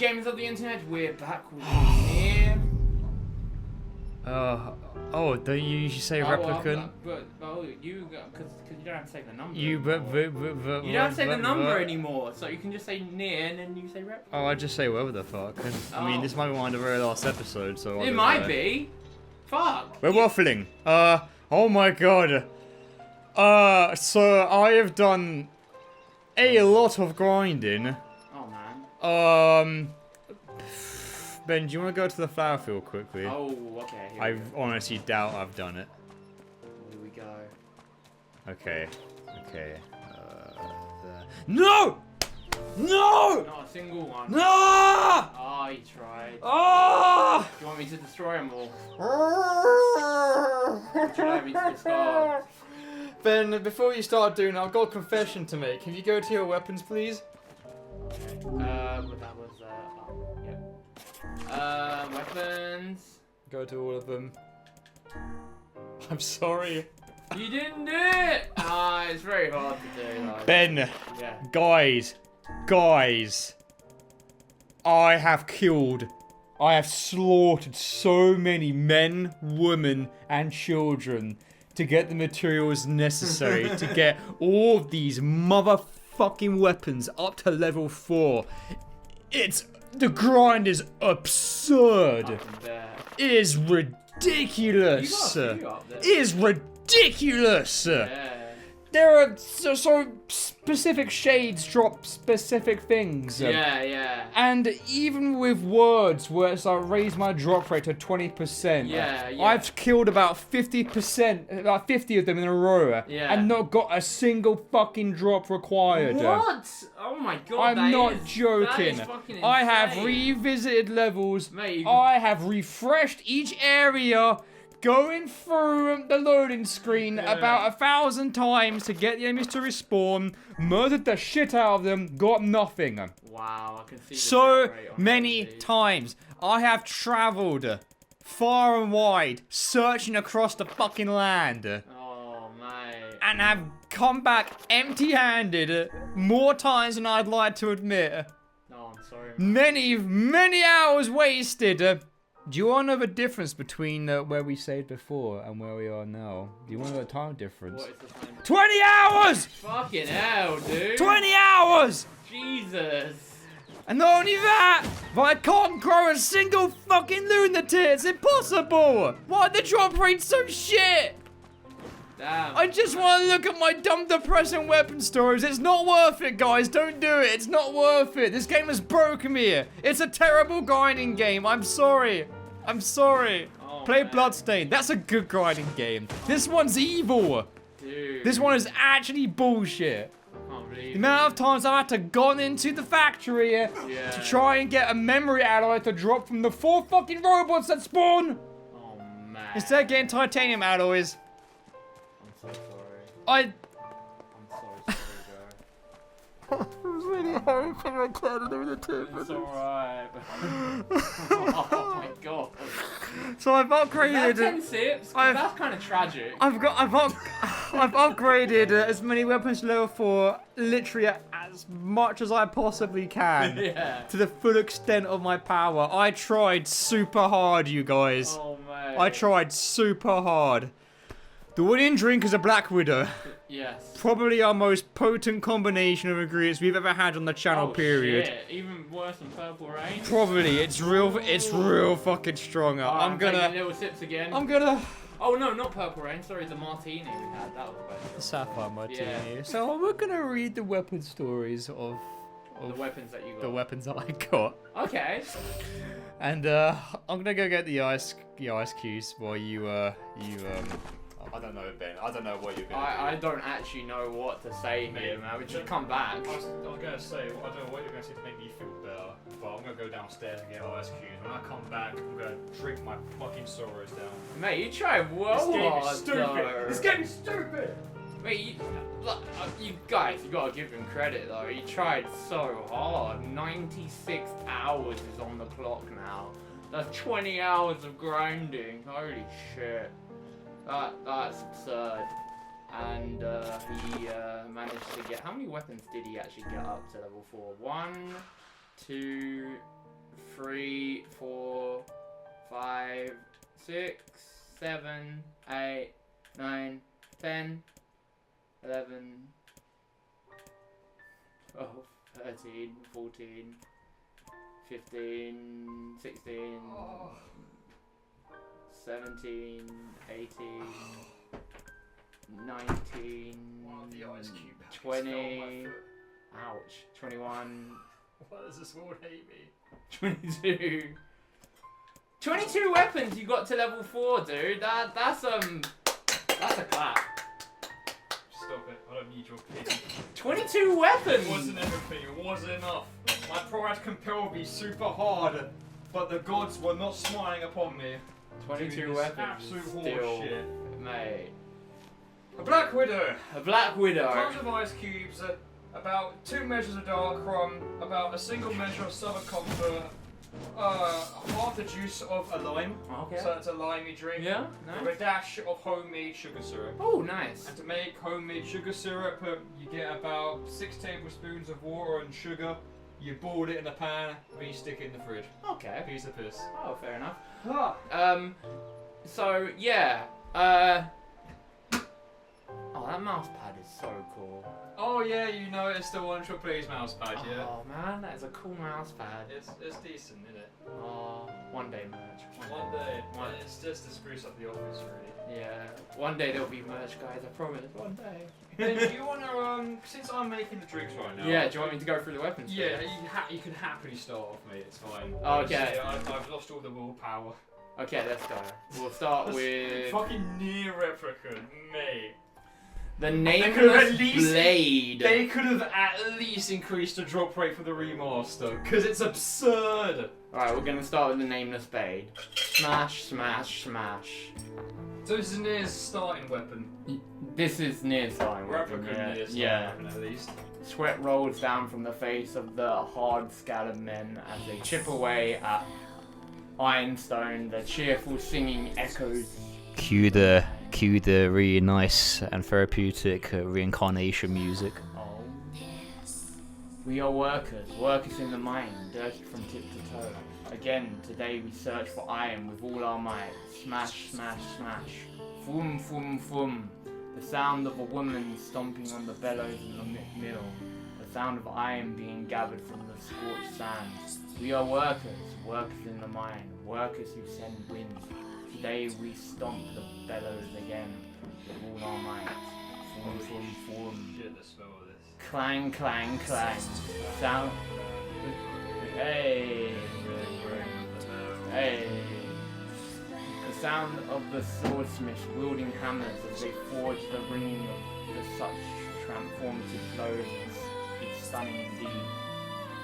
gamers of the internet, we're back with Nier. Oh, don't you usually say replicant? Because you don't have to say the number. You don't have to say the number anymore, so you can just say Nier and then you say replicant. Oh, I just say whatever the fuck. I mean, this might be one of the very last episodes, so. It might be. Fuck. We're waffling. Oh my god. So I have done a lot of grinding. Oh man. Ben, do you want to go to the flower field quickly? Oh, okay. I honestly doubt I've done it. Here we go. Okay. Okay. No! No! Not a single one. No! Oh, you tried. Oh! Do you want me to destroy them all? Would you like me to discard? Ben, before you start doing that, I've got a confession to make. Can you go to your weapons, please? Okay. But that was, yeah. Weapons. Go to all of them. I'm sorry. You didn't do it! It's very hard to do. Like. Ben, yeah. guys, I have slaughtered so many men, women, and children to get the materials necessary to get all of these motherfucking weapons up to level 4. The grind is absurd. It is ridiculous. It is ridiculous. Yeah. There are so specific shades drop specific things. Yeah. And even with words where it's like raise my drop rate to 20%. Yeah. I've killed about 50%, about 50 of them in a row. Yeah. And not got a single fucking drop required. What? Oh my god, I'm not joking. That is fucking insane. I have revisited levels. Mate, I have refreshed each area, going through the loading screen about 1,000 times to get the enemies to respawn, murdered the shit out of them, got nothing. Wow, I can see So many times. I have travelled far and wide, searching across the fucking land. Oh, mate. And have come back empty-handed more times than I'd like to admit. No, I'm sorry. Many hours wasted. Do you want to know the difference between where we saved before and where we are now? Do you want to know the time difference? What is the time? 20 hours! Fucking hell, dude. 20 hours! Jesus. And not only that, but I can't grow a single fucking lunatic. It's impossible. Why are the drop rates so shit? Damn. I just want to look at my dumb, depressing weapon stores. It's not worth it, guys. Don't do it. It's not worth it. This game has broken me. It's a terrible grinding game. I'm sorry. Oh, Play man. Bloodstained. That's a good grinding game. This one's evil. Dude. This one is actually bullshit. I can't believe The amount of times I've had to gone into the factory to try and get a memory alloy to drop from the 4 fucking robots that spawn. Oh, man. Instead of getting titanium alloys. I'm so sorry. I'm so sorry, bro. I was really hoping I can't do the tip. It's alright. Oh my god. So I've upgraded. Is that 10 sips? 'Cause that's kind of tragic. I've upgraded as many weapons to level 4, literally as much as I possibly can. Yeah. To the full extent of my power. I tried super hard, you guys. Oh man. I tried super hard. The winning drink is a Black Widow. Yes. Probably our most potent combination of ingredients we've ever had on the channel, period. Shit. Even worse than Purple Rain. Probably. It's real fucking strong. I'm taking little sips again. Oh no, not Purple Rain. Sorry, the martini we had. That was better. The sapphire martini. Yeah. So we're gonna read the weapon stories of the weapons that you got. the weapons that I got. Okay. And I'm gonna go get the ice cubes while you I don't know, Ben. I don't know what you're gonna do. I don't actually know what to say here, man. We should come back. I was gonna say, I don't know what you're gonna say to make me feel better, but I'm gonna go downstairs and get ice cubes. When I come back, I'm gonna drink my fucking sorrows down. Mate, you tried well hard, This game is stupid! Mate, you guys, you gotta give him credit though. He tried so hard. 96 hours is on the clock now. That's 20 hours of grinding. Holy shit. That's absurd. And he managed to get... How many weapons did he actually get up to level 4? 1, 2, 3, 4, 5, 6, 7, 8, 9, 10, 11, 12, 13, 14, 15, 16, 17, 18, 19, The ice cube 20, ouch, 21, Why does this world hate me? 22. 22 weapons you got to level 4, dude. That's a clap. Stop it. I don't need your pity. 22 It weapons. wasn't everything. It wasn't enough. My pride compelled me super hard, but the gods were not smiling upon me. 22 Doing this weapons. Absolute Still, horseshit. mate. A Black Widow. A Black Widow. Tons of ice cubes, about 2 measures of darkroom, about a single measure of summer comfort, half the juice of a lime, Okay. so it's a limey drink, Yeah. with Nice. a dash of homemade sugar syrup. Oh, nice. And to make homemade sugar syrup, you get about 6 tablespoons of water and sugar. You boil it in a pan, then you stick it in the fridge. Okay. Piece of piss. Oh, fair enough. Ah. So yeah. Oh, that mouse pad is so cool. Oh yeah, you know it's the 1ShotPlays mouse pad, yeah. Oh man, that is a cool mouse pad. It's decent, isn't it? Oh, one day merch. One day. One- It's just to spruce up the office, really. Yeah, one day there'll be merch, guys. I promise. One day. Then do you wanna since I'm making the drinks right now? Yeah. Do you want me to go through the weapons? Yeah, you can happily start off, mate. It's fine. Okay. Honestly, I've lost all the willpower. Okay, let's go. We'll start with Fucking Nier Replicant, mate. the They could have nameless at least- blade. They could have at least increased the drop rate for the remaster, because it's absurd. Alright, we're gonna start with the nameless blade. Smash, smash, smash. So this is Nier's starting weapon. This is Nier's starting weapon. Replicant Yeah. Nier's starting Yeah. weapon, at least. Sweat rolls down from the face of the hard-scalloped men as they chip away at ironstone. The cheerful singing echoes. Cue the really nice and therapeutic reincarnation music. Oh. We are workers, workers in the mine, dirty from tip to toe. Again, today we search for iron with all our might. Smash, smash, smash. Foom, foom, foom. The sound of a woman stomping on the bellows in the mill. The sound of iron being gathered from the scorched sands. We are workers, workers in the mine, workers who send wind. Today we stomp the bellows again with all our might. Foom, foom, foom. Shit, the smell of this. Clang, clang, clang. Sound. Hey. Hey. The sound of the swordsmiths wielding hammers as they forge the ringing of the such transformative blows is stunning indeed.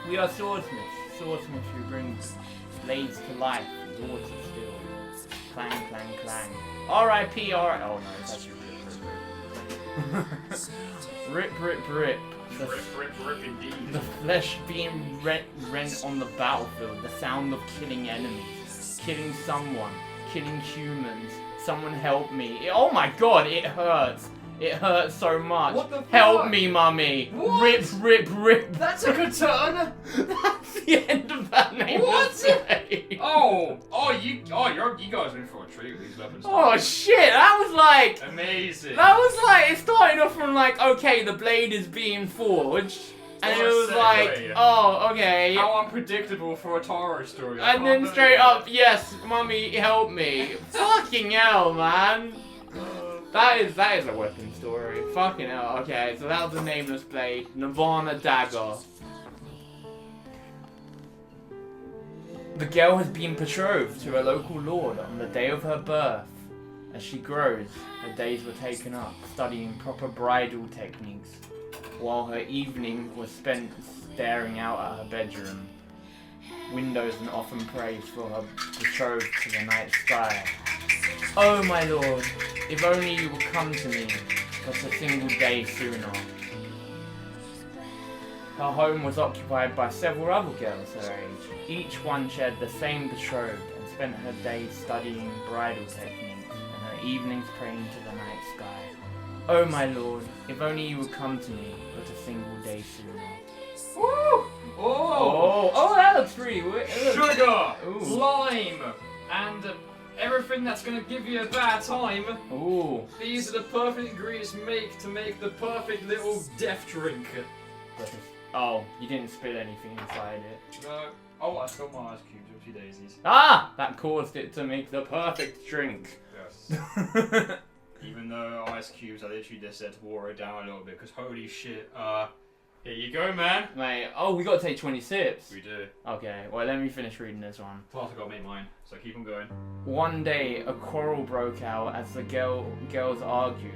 We are swordsmiths, swordsmiths who bring blades to life, swords of steel. Clang, clang, clang. R.I.P. Oh no, that's rip, rip, rip. The, Rip indeed. the flesh being rent on the battlefield, the sound of killing enemies, killing someone, killing humans. Someone help me. Oh my god, it hurts. It hurts so much. What the fuck? Help me, mummy. What? Rip, rip, rip. That's a good turn. That's the end of that name. What? You guys are in for a treat with these weapons. Oh shit, that was like... Amazing. That was like, it started off from like, okay, the blade is being forged. And What it a was like, segue. oh, okay. How unpredictable for a Taro story. I And can't then straight believe up, yes, mummy, help me. Fucking hell, man. That is a weapon story. Fucking hell. Okay, so that was the nameless blade. Nirvana dagger. The girl has been betrothed to a local lord on the day of her birth. As she grows, her days were taken up studying proper bridal techniques, while her evening was spent staring out at her bedroom windows and often prays for her betrothed to the night sky. Oh my lord, if only you would come to me, but a single day sooner. Her home was occupied by several other girls her age. Each one shared the same betrothed and spent her days studying bridal techniques and her evenings praying to the night sky. Oh my lord, if only you would come to me, but a single day sooner. Woo! Oh, that looks pretty weird. Sugar, Ooh. lime, and everything that's gonna give you a bad time. Ooh. These are the perfect ingredients to make the perfect little death drink. Oh, you didn't spill anything inside it. No. Oh, I spilled my ice cubes. Oopsie daisies. Ah! That caused it to make the perfect drink. Yes. Even though ice cubes, I literally just said to water it down a little bit, because holy shit. Here you go, man. Mate, oh, we gotta take 20 sips. We do. Okay, well, let me finish reading this one. Plus, I gotta make mine, so keep on going. One day, a quarrel broke out as the girls argued.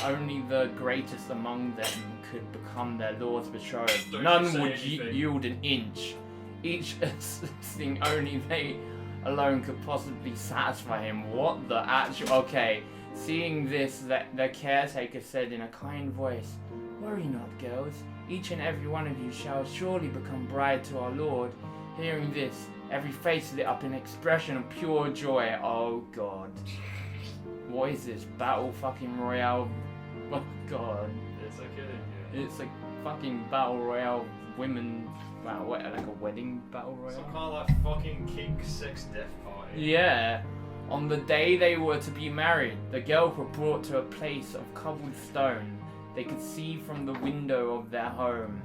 Only the greatest among them could become their lord's betrothed. Don't None you say would anything. yield an inch. Each insisting only they alone could possibly satisfy him. What the actual... Okay, seeing this, the caretaker said in a kind voice, "Worry not, girls. Each and every one of you shall surely become bride to our Lord." Hearing this, every face lit up in expression of pure joy. Oh God. What is this? Battle fucking Royale? Oh God. It's okay. It's like fucking Battle Royale women... Wow, what, like a wedding Battle Royale? Some kind of like fucking kink sex death party. Yeah. On the day they were to be married, the girls were brought to a place of cobbled stone. They could see from the window of their home.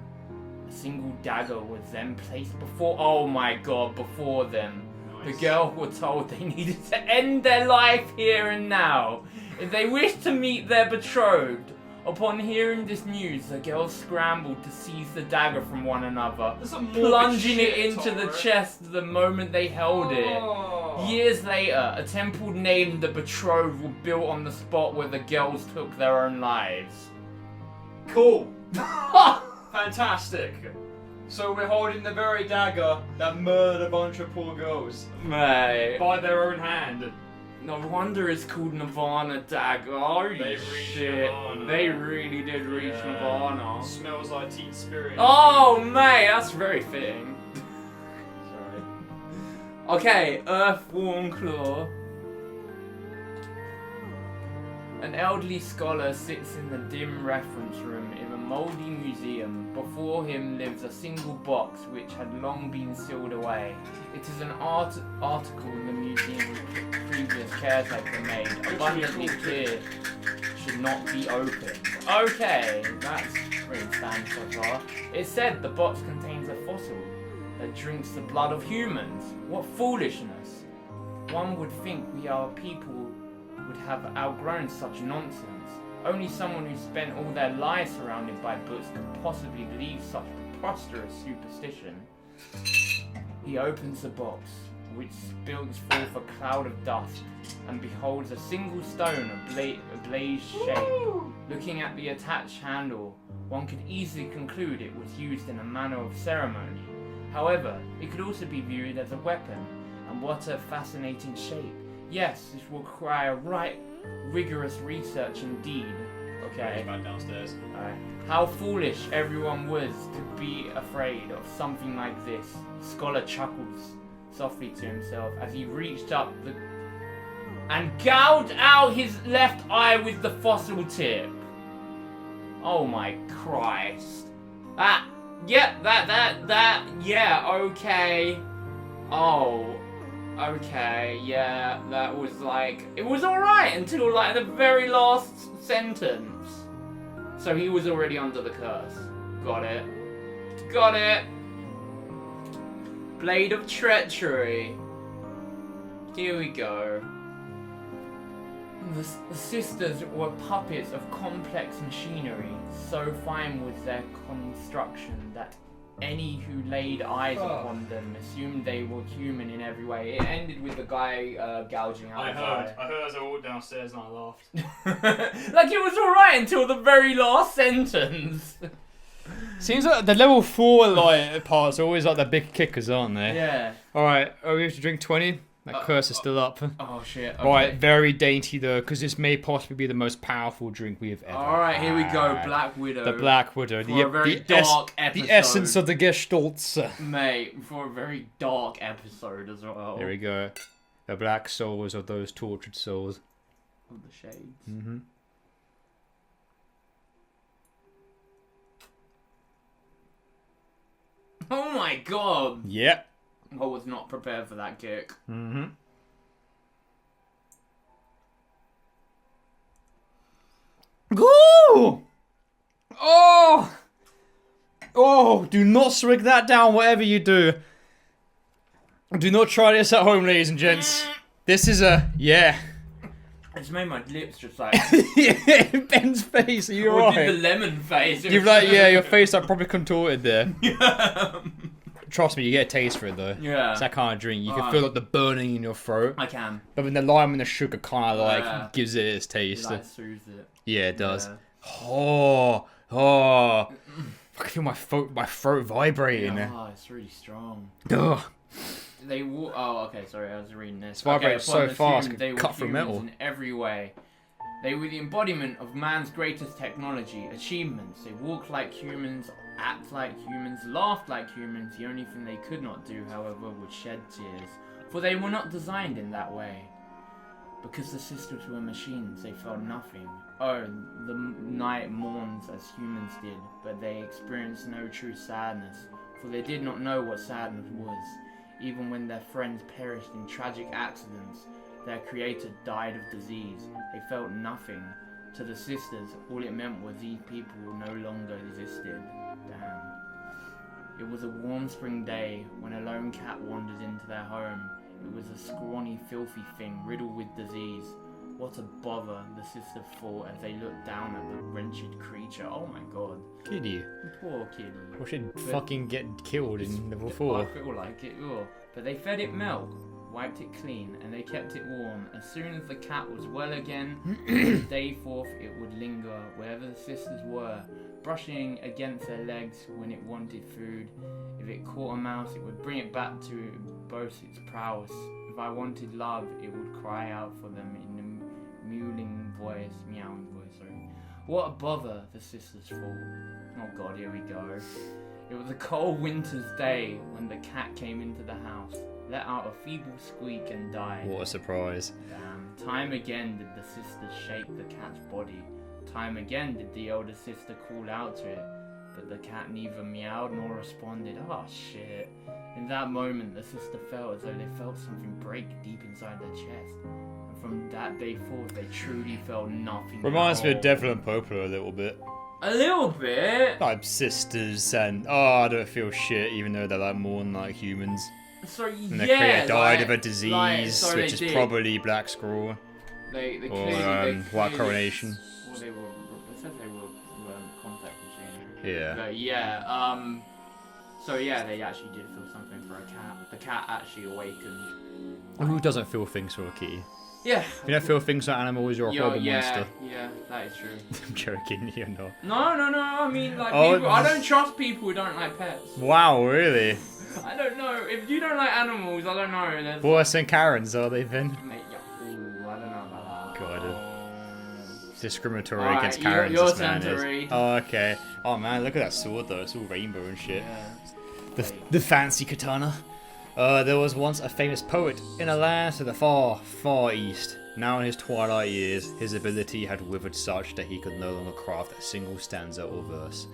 A single dagger was then placed before... Oh my God, before them. Nice. The girls were told they needed to end their life here and now if they wished to meet their betrothed. Upon hearing this news, the girls scrambled to seize the dagger from one another, That's some morbid plunging shit, it into the Tara. chest the moment they held it. Oh. Years later, a temple named the Betrothed was built on the spot where the girls took their own lives. Cool. Fantastic. So we're holding the very dagger that murdered a bunch of poor girls Mate. by their own hand. No wonder it's called Nirvana Dagger. Holy They reached shit. Nirvana. They really did reach Yeah. Nirvana. Smells like Teen Spirit. Oh, mate, that's very fitting. Sorry. Okay, Earthworm Claw. An elderly scholar sits in the dim reference room in a mouldy museum. Before him lives a single box which had long been sealed away. It is an article in the museum's previous caretaker made, abundantly clear, should not be opened. Okay, that's pretty standard so far. It said the box contains a fossil that drinks the blood of humans. What foolishness! One would think we are people would have outgrown such nonsense. Only someone who spent all their lives surrounded by books could possibly believe such preposterous superstition. He opens the box, which spills forth a cloud of dust, and beholds a single stone of blaze shape. Looking at the attached handle, one could easily conclude it was used in a manner of ceremony. However, it could also be viewed as a weapon, and what a fascinating shape. Yes, this will require rigorous research indeed. Okay. Back downstairs. Alright. How foolish everyone was to be afraid of something like this. The scholar chuckled softly to himself as he reached up and gouged out his left eye with the fossil tip. Oh my Christ. Yeah, yeah, okay. Oh, okay, yeah, that was like, it was alright until like the very last sentence. So he was already under the curse. Got it. Got it. Blade of treachery. Here we go. The sisters were puppets of complex machinery. So fine was their construction that any who laid eyes upon them assumed they were human in every way. It ended with the guy gouging out his eye. I heard as I walked downstairs and I laughed. Like it was alright until the very last sentence. Seems like the level 4 like parts are always like the big kickers, aren't they? Yeah. Alright, we have to drink 20? That curse is still up. Oh shit. Okay. Right, very dainty though, because this may possibly be the most powerful drink we have ever Alright, here we go. had. Black Widow. The Black Widow. For a very dark episode. The essence of the Gestalts. Mate, for a very dark episode as well. Here we go. The black souls of those tortured souls. Of the shades. Mm-hmm. Oh my god! Yep. I was not prepared for that kick. Mm-hmm. Ooh! Oh! Oh, do not swig that down, whatever you do. Do not try this at home, ladies and gents. This is a... Yeah. It's made my lips just like... Yeah, Ben's face, are you Or alright? did the lemon face. You've like, yeah, your face like probably contorted there. Yeah. Trust me, you get a taste for it though. Yeah. It's that kind of drink. You can feel like the burning in your throat. I can. But then the lime and the sugar kind of like Yeah. gives it its taste. It like soothes it. Yeah, it does. Yeah. Oh, oh. I can feel my throat vibrating. Oh, it's really strong. Ugh. They oh, okay, sorry, I was reading this. It's vibrating so fast, assumed they were cut through humans metal. in every way. They were the embodiment of man's greatest technology, achievements. They walked like humans, act like humans, laughed like humans. The only thing they could not do, however, was shed tears. For they were not designed in that way. Because the sisters were machines, they felt nothing. Oh, the night mourns as humans did, but they experienced no true sadness. For they did not know what sadness was. Even when their friends perished in tragic accidents, their creator died of disease. They felt nothing. To the sisters, all it meant was these people no longer existed. Damn. It was a warm spring day when a lone cat wandered into their home. It was a scrawny, filthy thing riddled with disease. What a bother, the sisters thought as they looked down at the wretched creature. Oh my god. Kitty. Poor kitty. Or should fucking get killed in level 4. I feel like it will. But they fed it milk, wiped it clean, and they kept it warm. As soon as the cat was well again, from the day forth it would linger wherever the sisters were, brushing against their legs when it wanted food. If it caught a mouse, it would bring it back to boast its prowess. If I wanted love, it would cry out for them in a meowing voice. Sorry. What a bother, the sisters thought. Oh god, here we go. It was a cold winter's day when the cat came into the house, let out a feeble squeak and died. What a surprise. Damn. Time again did the sisters shake the cat's body. Time again did the elder sister call out to it, but the cat neither meowed nor responded. Oh shit. In that moment, the sister felt as though they felt something break deep inside their chest. And from that day forth, they truly felt nothing. Reminds at me of all. Devil and Poplar a little bit. A little bit. Like sisters and, oh, I don't feel shit, even though they're like more than like humans. So And their yeah, creator died like, of a disease, so which they is did. probably Black Scrawl. They Or clearly, White Coronation. Well, they said they were contact machine. Yeah. But yeah, so yeah, they actually did feel something for a cat. The cat actually awakened. Who doesn't feel things for a kitty? Yeah. If you don't feel things for animals, you're a horrible monster. Yeah, that is true. I'm joking, you're not. No, I mean, like, Oh, people, I don't trust people who don't like pets. Wow, really? I don't know. If you don't like animals, I don't know. There's Worse than Karens, are they then? Mate, yeah, ooh, I don't know about that. God. Discriminatory Alright, against your Karens, this man turn to is. read. Oh, okay. Oh man, look at that sword though, it's all rainbow and shit. Yeah. The fancy katana. There was once a famous poet in a land to the far, far east. Now in his twilight years, his ability had withered such that he could no longer craft a single stanza or verse.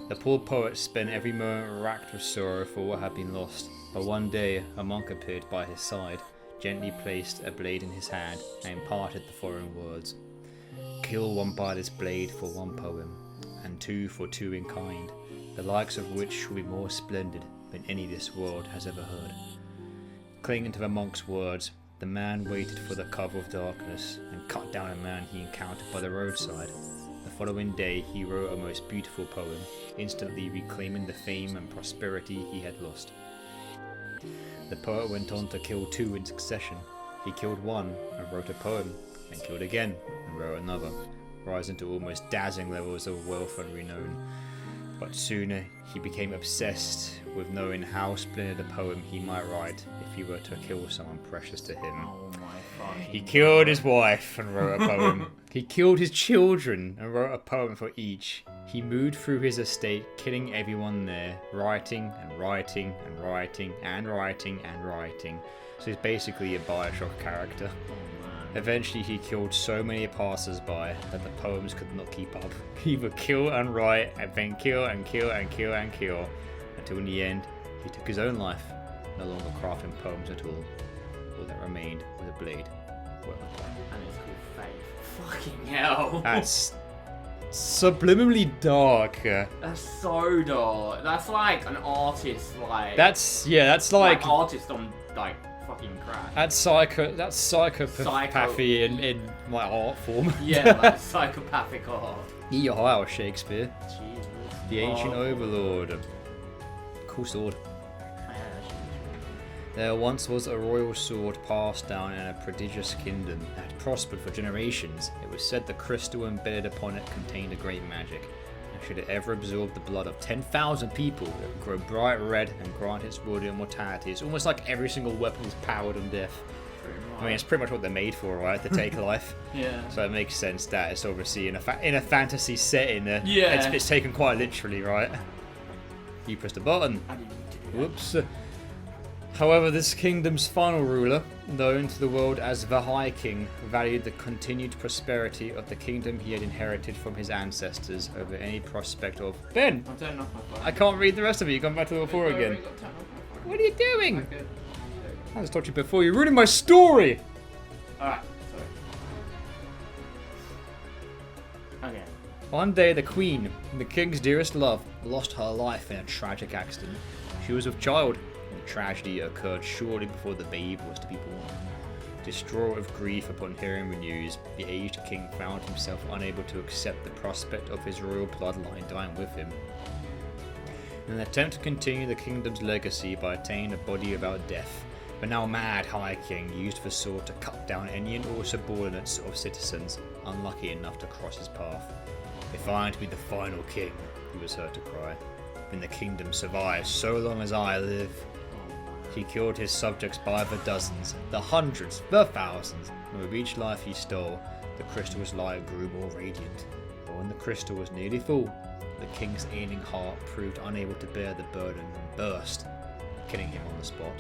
The poor poet spent every moment racked with sorrow for what had been lost, but one day a monk appeared by his side, gently placed a blade in his hand, and imparted the following words. Kill one by this blade for one poem, and two for two in kind, the likes of which shall be more splendid than any this world has ever heard. Clinging to the monk's words, the man waited for the cover of darkness and cut down a man he encountered by the roadside. The following day he wrote a most beautiful poem, instantly reclaiming the fame and prosperity he had lost. The poet went on to kill two in succession. He killed one and wrote a poem, and killed again and wrote another, rising to almost dazzling levels of wealth and renown. But sooner he became obsessed with knowing how splendid a poem he might write if he were to kill someone precious to him. Oh my fucking He killed his wife and wrote a poem. He killed his children and wrote a poem for each. He moved through his estate, killing everyone there, writing and writing and writing and writing and writing. So he's basically a Bioshock character. Eventually he killed so many passers-by that the poems could not keep up. He would kill and write, and then kill and kill and kill and kill, until in the end He took his own life, no longer crafting poems at all. All that remained was a blade. And it's called Faith. Fucking hell. That's subliminally dark. That's so dark. That's like an artist, like. That's like artist on like fucking crack. that's psychopathy in my art form. Yeah, like psychopathic art. Eat your heart out, Shakespeare. Jesus. The ancient overlord. Cool sword. There once was a royal sword passed down in a prodigious kingdom that had prospered for generations. It was said the crystal embedded upon it contained a great magic, and should it ever absorb the blood of 10,000 people, it would grow bright red and grant its wielder immortality. It's almost like every single weapon is powered on death. I mean, it's pretty much what they're made for, right? To take life. Yeah. So it makes sense that it's obviously in a fantasy setting. Yeah. It's taken quite literally, right? You pressed a button. I didn't need to do that. Whoops. However, this kingdom's final ruler, known to the world as the High King, valued the continued prosperity of the kingdom he had inherited from his ancestors over any prospect of... Ben! I'm turning off my phone. I can't read the rest of it. You've gone back to the before again. What are you doing? Okay. I was talking before. You're ruining my story! Alright, sorry. Okay. One day, the Queen, the King's dearest love, lost her life in a tragic accident. She was with child. The tragedy occurred shortly before the babe was to be born. Distraught with grief upon hearing the news, the aged king found himself unable to accept the prospect of his royal bloodline dying with him. In an attempt to continue the kingdom's legacy by attaining a body without death, the now mad High King used the sword to cut down any and all subordinates of citizens unlucky enough to cross his path. If I am to be the final king, he was heard to cry, then the kingdom survives so long as I live. He killed his subjects by the dozens, the hundreds, the thousands, and with each life he stole, the crystal's light grew more radiant. But when the crystal was nearly full, the king's ailing heart proved unable to bear the burden and burst, killing him on the spot.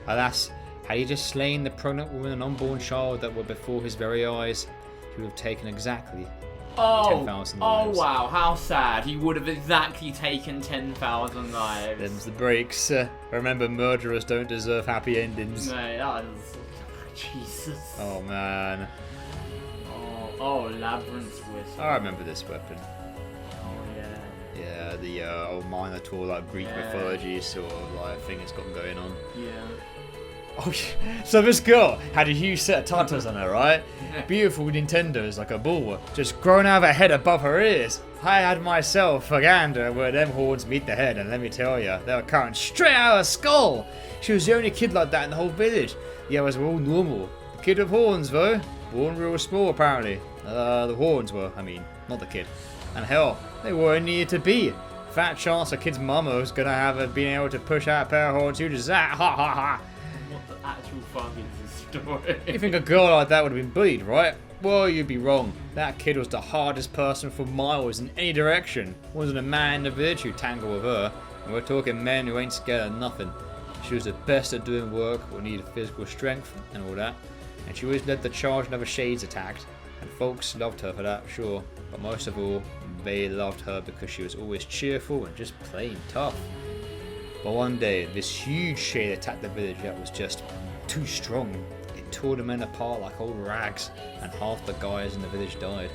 Alas, had he just slain the pregnant woman and unborn child that were before his very eyes, he would have taken exactly 10,000 lives. Oh wow, how sad. He would have exactly taken 10,000 lives. Them's the breaks. Remember, murderers don't deserve happy endings. No, that is... Jesus. Oh man. Oh, Labyrinth's Whistle. I remember this weapon. Oh yeah. Yeah, the old Minotaur, like Greek mythology sort of like thing it's got going on. Yeah. Oh, yeah. So this girl had a huge set of tattoos on her, right? Beautiful Nintendos, like a bull, just growing out of her head above her ears. I had myself a gander where them horns meet the head, and let me tell you, they were coming straight out of her skull. She was the only kid like that in the whole village. The others were all normal. The kid with horns, though, born real small apparently. The horns were, I mean, not the kid. And hell, they weren't needed to be. Fat chance a kid's mama was gonna have her being able to push out a pair of horns, you just that, ha ha ha. What the actual fuck is this story? You think a girl like that would have been bullied, right? Well, you'd be wrong. That kid was the hardest person for miles in any direction. Wasn't a man in the village who'd tangle with her. And we're talking men who ain't scared of nothing. She was the best at doing work or needed physical strength and all that. And she always led the charge whenever shades attacked. And folks loved her for that, sure. But most of all, they loved her because she was always cheerful and just plain tough. But one day, this huge shade attacked the village that was just too strong. It tore the men apart like old rags, and half the guys in the village died.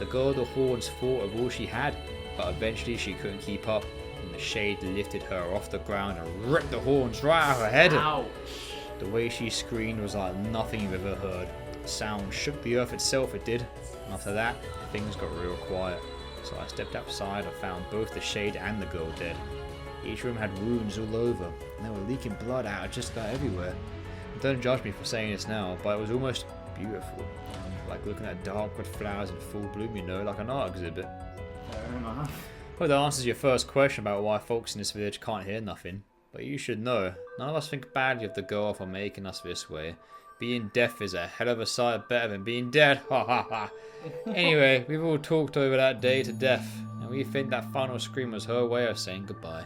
The girl with the horns fought with all she had, but eventually she couldn't keep up, and the shade lifted her off the ground and ripped the horns right out of her head. Ouch. The way she screamed was like nothing you've ever heard. The sound shook the earth itself, it did. And after that, things got real quiet. So I stepped outside and found both the shade and the girl dead. Each room had wounds all over, and they were leaking blood out of just about everywhere. Don't judge me for saying this now, but it was almost beautiful. Like looking at dark red flowers in full bloom, you know, like an art exhibit. Fair enough. Well, that answers your first question about why folks in this village can't hear nothing. But you should know, none of us think badly of the girl for making us this way. Being deaf is a hell of a sight better than being dead, ha ha ha. Anyway, we've all talked over that day to death, and we think that final scream was her way of saying goodbye.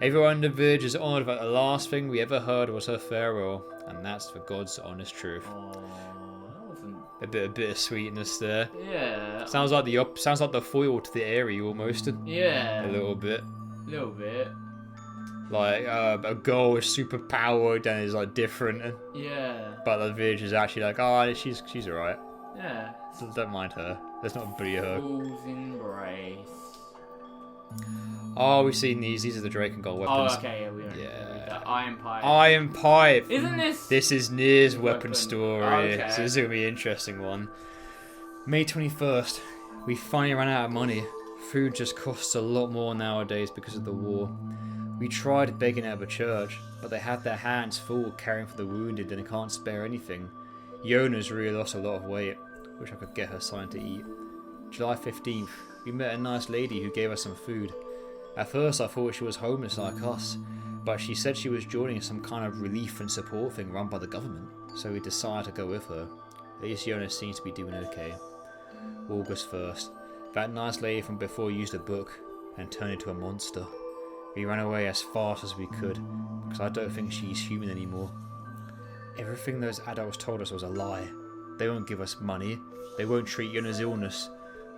Everyone in the village is honoured that the last thing we ever heard was her farewell, and that's the God's honest truth. Oh, that wasn't... A bit of bittersweetness there. Yeah. Sounds like the foil to the airy almost. Yeah. A little bit. A little bit. Like, a girl is super powered and is like different, Yeah. but the village is actually like, oh, she's alright. Yeah. So don't mind her. Let's not bully her. Fool's embrace. Oh, we've seen these. These are the Drake and Gold weapons. Oh, okay, yeah, we don't. Yeah. The Iron Pipe. Iron Pipe. Isn't this? This is Nier's weapon Weapon. story. Okay. So this is gonna be an interesting one. May 21st. We finally ran out of money. Food just costs a lot more nowadays because of the war. We tried begging out of a church, but they have their hands full caring for the wounded and they can't spare anything. Yonah's really lost a lot of weight. Wish I could get her something to eat. July 15th. We met a nice lady who gave us some food. At first I thought she was homeless like us, but she said she was joining some kind of relief and support thing run by the government, so we decided to go with her. At least Yonah seems to be doing okay. August 1st. That nice lady from before used a book and turned into a monster. We ran away as fast as we could, because I don't think she's human anymore. Everything those adults told us was a lie. They won't give us money. They won't treat Yonah's illness.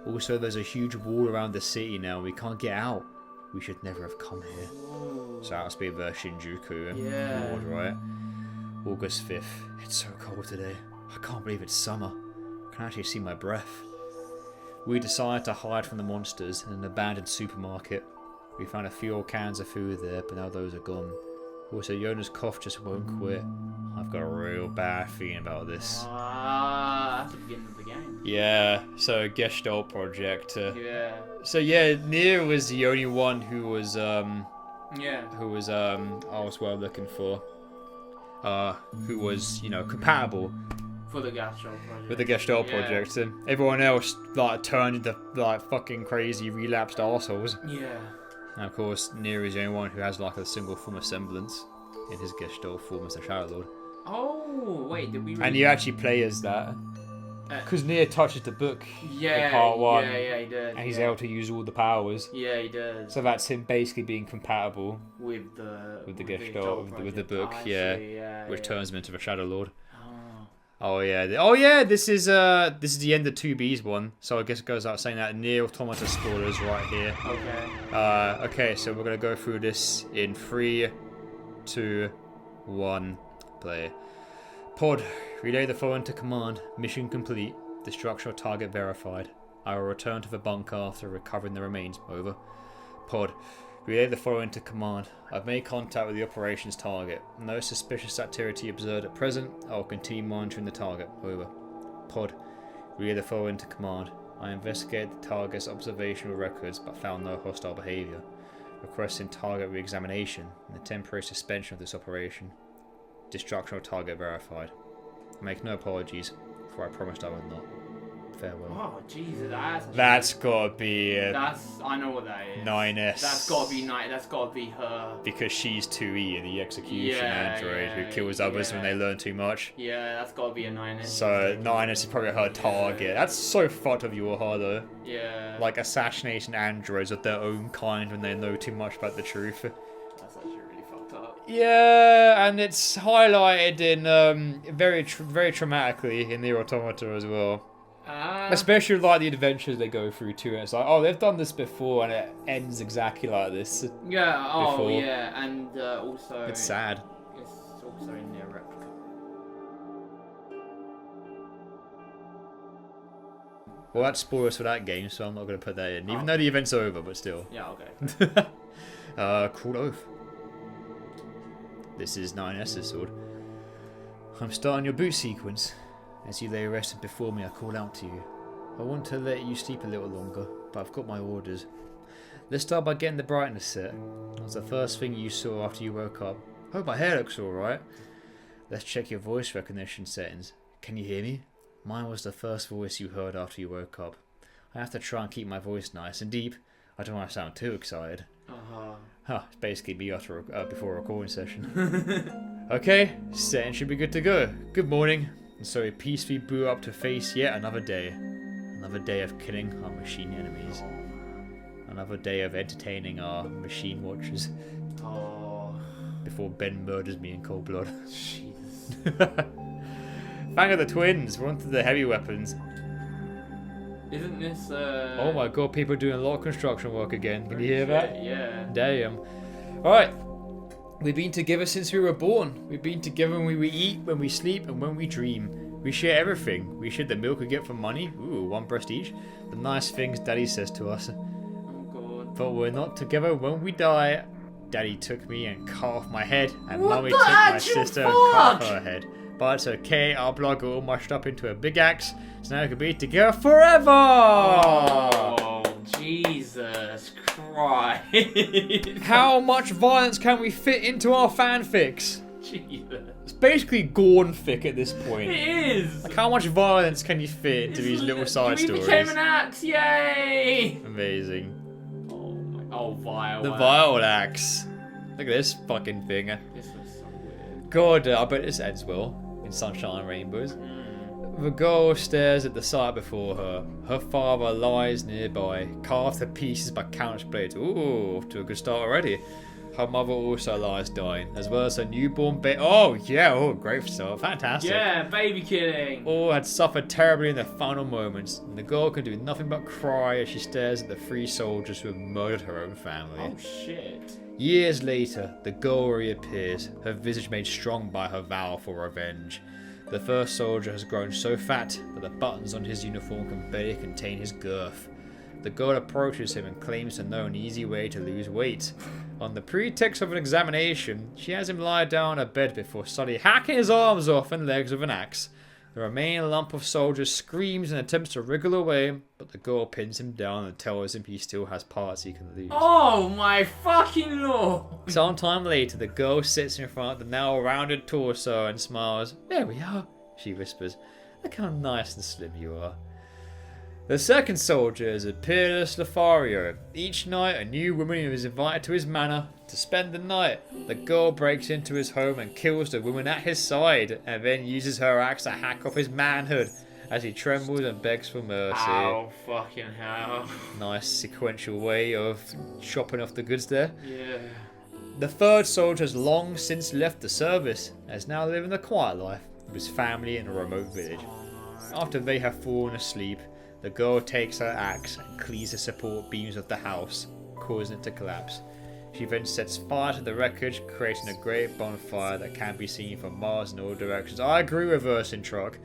Also, there's a huge wall around the city now and we can't get out. We should never have come here. So that must be the Shinjuku ward, right? August 5th. It's so cold today. I can't believe it's summer. I can actually see my breath. We decided to hide from the monsters in an abandoned supermarket. We found a few old cans of food there, but now those are gone. Also, Yonah's cough just won't quit. I've got a real bad feeling about this. That's the beginning of the game. Yeah, so Gestalt project. Yeah. So yeah, Nier was the only one who was I was well looking for. Who was, compatible For the Gestalt project. with the Gestalt Yeah. project. And everyone else like turned into like fucking crazy relapsed arseholes. Yeah. And of course, Nier is the only one who has like a single form of semblance in his Gestalt form as the Shadow Lord. Oh, wait, did we And you actually play as that. Because Nier touches the book Yeah, in part 1. yeah, he did. And he's able to use all the powers. Yeah, he does. So that's him basically being compatible With the Gestalt, with the book, I yeah, see, yeah, which yeah. turns him into the Shadow Lord. Oh. Oh yeah, this is the end of 2B's one. So I guess it goes out saying that Nier Automata spoilers right here. Okay. Okay, so we're gonna go through this in 3, 2, 1, play. Pod, relay the following to command. Mission complete. Destruction of target verified. I will return to the bunker after recovering the remains. Over. Pod, relay the following to command. I've made contact with the operations target. No suspicious activity observed at present. I will continue monitoring the target. Over. Pod, relay the following to command. I investigated the target's observational records but found no hostile behaviour. Requesting target re-examination and the temporary suspension of this operation. Destruction of target verified. I make no apologies, for I promised I would not. Farewell. Oh, Jesus, That's gotta be I know what that is. 9S. That's gotta be That's gotta be her. Because she's 2E in the execution Yeah, android yeah, who kills others when yeah. they learn too much. Yeah, that's gotta be a 9S. So 9S is probably her target. That's so fucked of your her though. Yeah. Like assassinating androids of their own kind when they know too much about the truth. That's actually really fucked up. Yeah, and it's highlighted in very traumatically in the Automata as well. Especially like the adventures they go through too. And it's like, oh, they've done this before, and it ends exactly like this. Yeah. Oh, before. yeah, and also It's sad. It's also in Nier Replicant. Well, that's spoilers for that game, so I'm not going to put that in, even though the event's over, but still. Yeah. Okay. Cruel Oath. This is 9S's sword. I'm starting your boot sequence. As you lay arrested before me, I call out to you. I want to let you sleep a little longer, but I've got my orders. Let's start by getting the brightness set. That was the first thing you saw after you woke up. Hope my hair looks alright. Let's check your voice recognition settings. Can you hear me? Mine was the first voice you heard after you woke up. I have to try and keep my voice nice and deep. I don't want to sound too excited. It's basically me after before a recording session. Okay, setting should be good to go. Good morning. And so we peacefully boot up to face yet another day. Another day of killing our machine enemies. Another day of entertaining our machine watchers. Oh. Before Ben murders me in cold blood. Jesus. Bang of the twins, we're onto the heavy weapons. Isn't this Oh my god, people are doing a lot of construction work again. Can you hear that? Yeah. Damn. Alright, We've been together since we were born. We've been together when we eat, when we sleep, and when we dream. We share everything. We share the milk we get from money. Ooh, 1 prestige. The nice things Daddy says to us. Oh god. But we're not together when we die. Daddy took me and cut off my head, and What Mummy the took my actual sister and cut fuck? her head. But it's okay, our blood got all mushed up into a big axe, so now we can be together forever! Oh, Jesus Christ. How much violence can we fit into our fanfics? Jesus. It's basically Gornfic at this point. It is. Like, how much violence can you fit into these little side We stories? became an axe, yay! Amazing. Oh my, oh vile. The vile axe. Look at this fucking thing. This looks so weird. God, I bet this ends well in sunshine and rainbows. The girl stares at the sight before her. Her father lies nearby, carved to pieces by countless blades. Ooh, off to a good start already. Her mother also lies dying, as well as her newborn baby. Oh, yeah, oh, great start. Fantastic. Yeah, baby killing. All had suffered terribly in their final moments, and the girl can do nothing but cry as she stares at the 3 soldiers who have murdered her own family. Oh shit. Years later, the girl reappears, her visage made strong by her vow for revenge. The first soldier has grown so fat that the buttons on his uniform can barely contain his girth. The girl approaches him and claims to know an easy way to lose weight. On the pretext of an examination, she has him lie down on a bed before suddenly hacking his arms off and legs with an axe. The remaining lump of soldiers screams and attempts to wriggle away, but the girl pins him down and tells him he still has parts he can lose. Oh my fucking lord. Sometime later, the girl sits in front of the now rounded torso and smiles. There we are, she whispers. Look how nice and slim you are. The second soldier is a peerless Lothario. Each night, a new woman is invited to his manor to spend the night. The girl breaks into his home and kills the woman at his side, and then uses her axe to hack off his manhood as he trembles and begs for mercy. Oh fucking hell. Nice sequential way of chopping off the goods there. Yeah. The third soldier has long since left the service and is now living a quiet life with his family in a remote village. After they have fallen asleep, the girl takes her axe and cleaves the support beams of the house, causing it to collapse. She then sets fire to the wreckage, creating a great bonfire that can be seen from miles in all directions. I agree with Truck.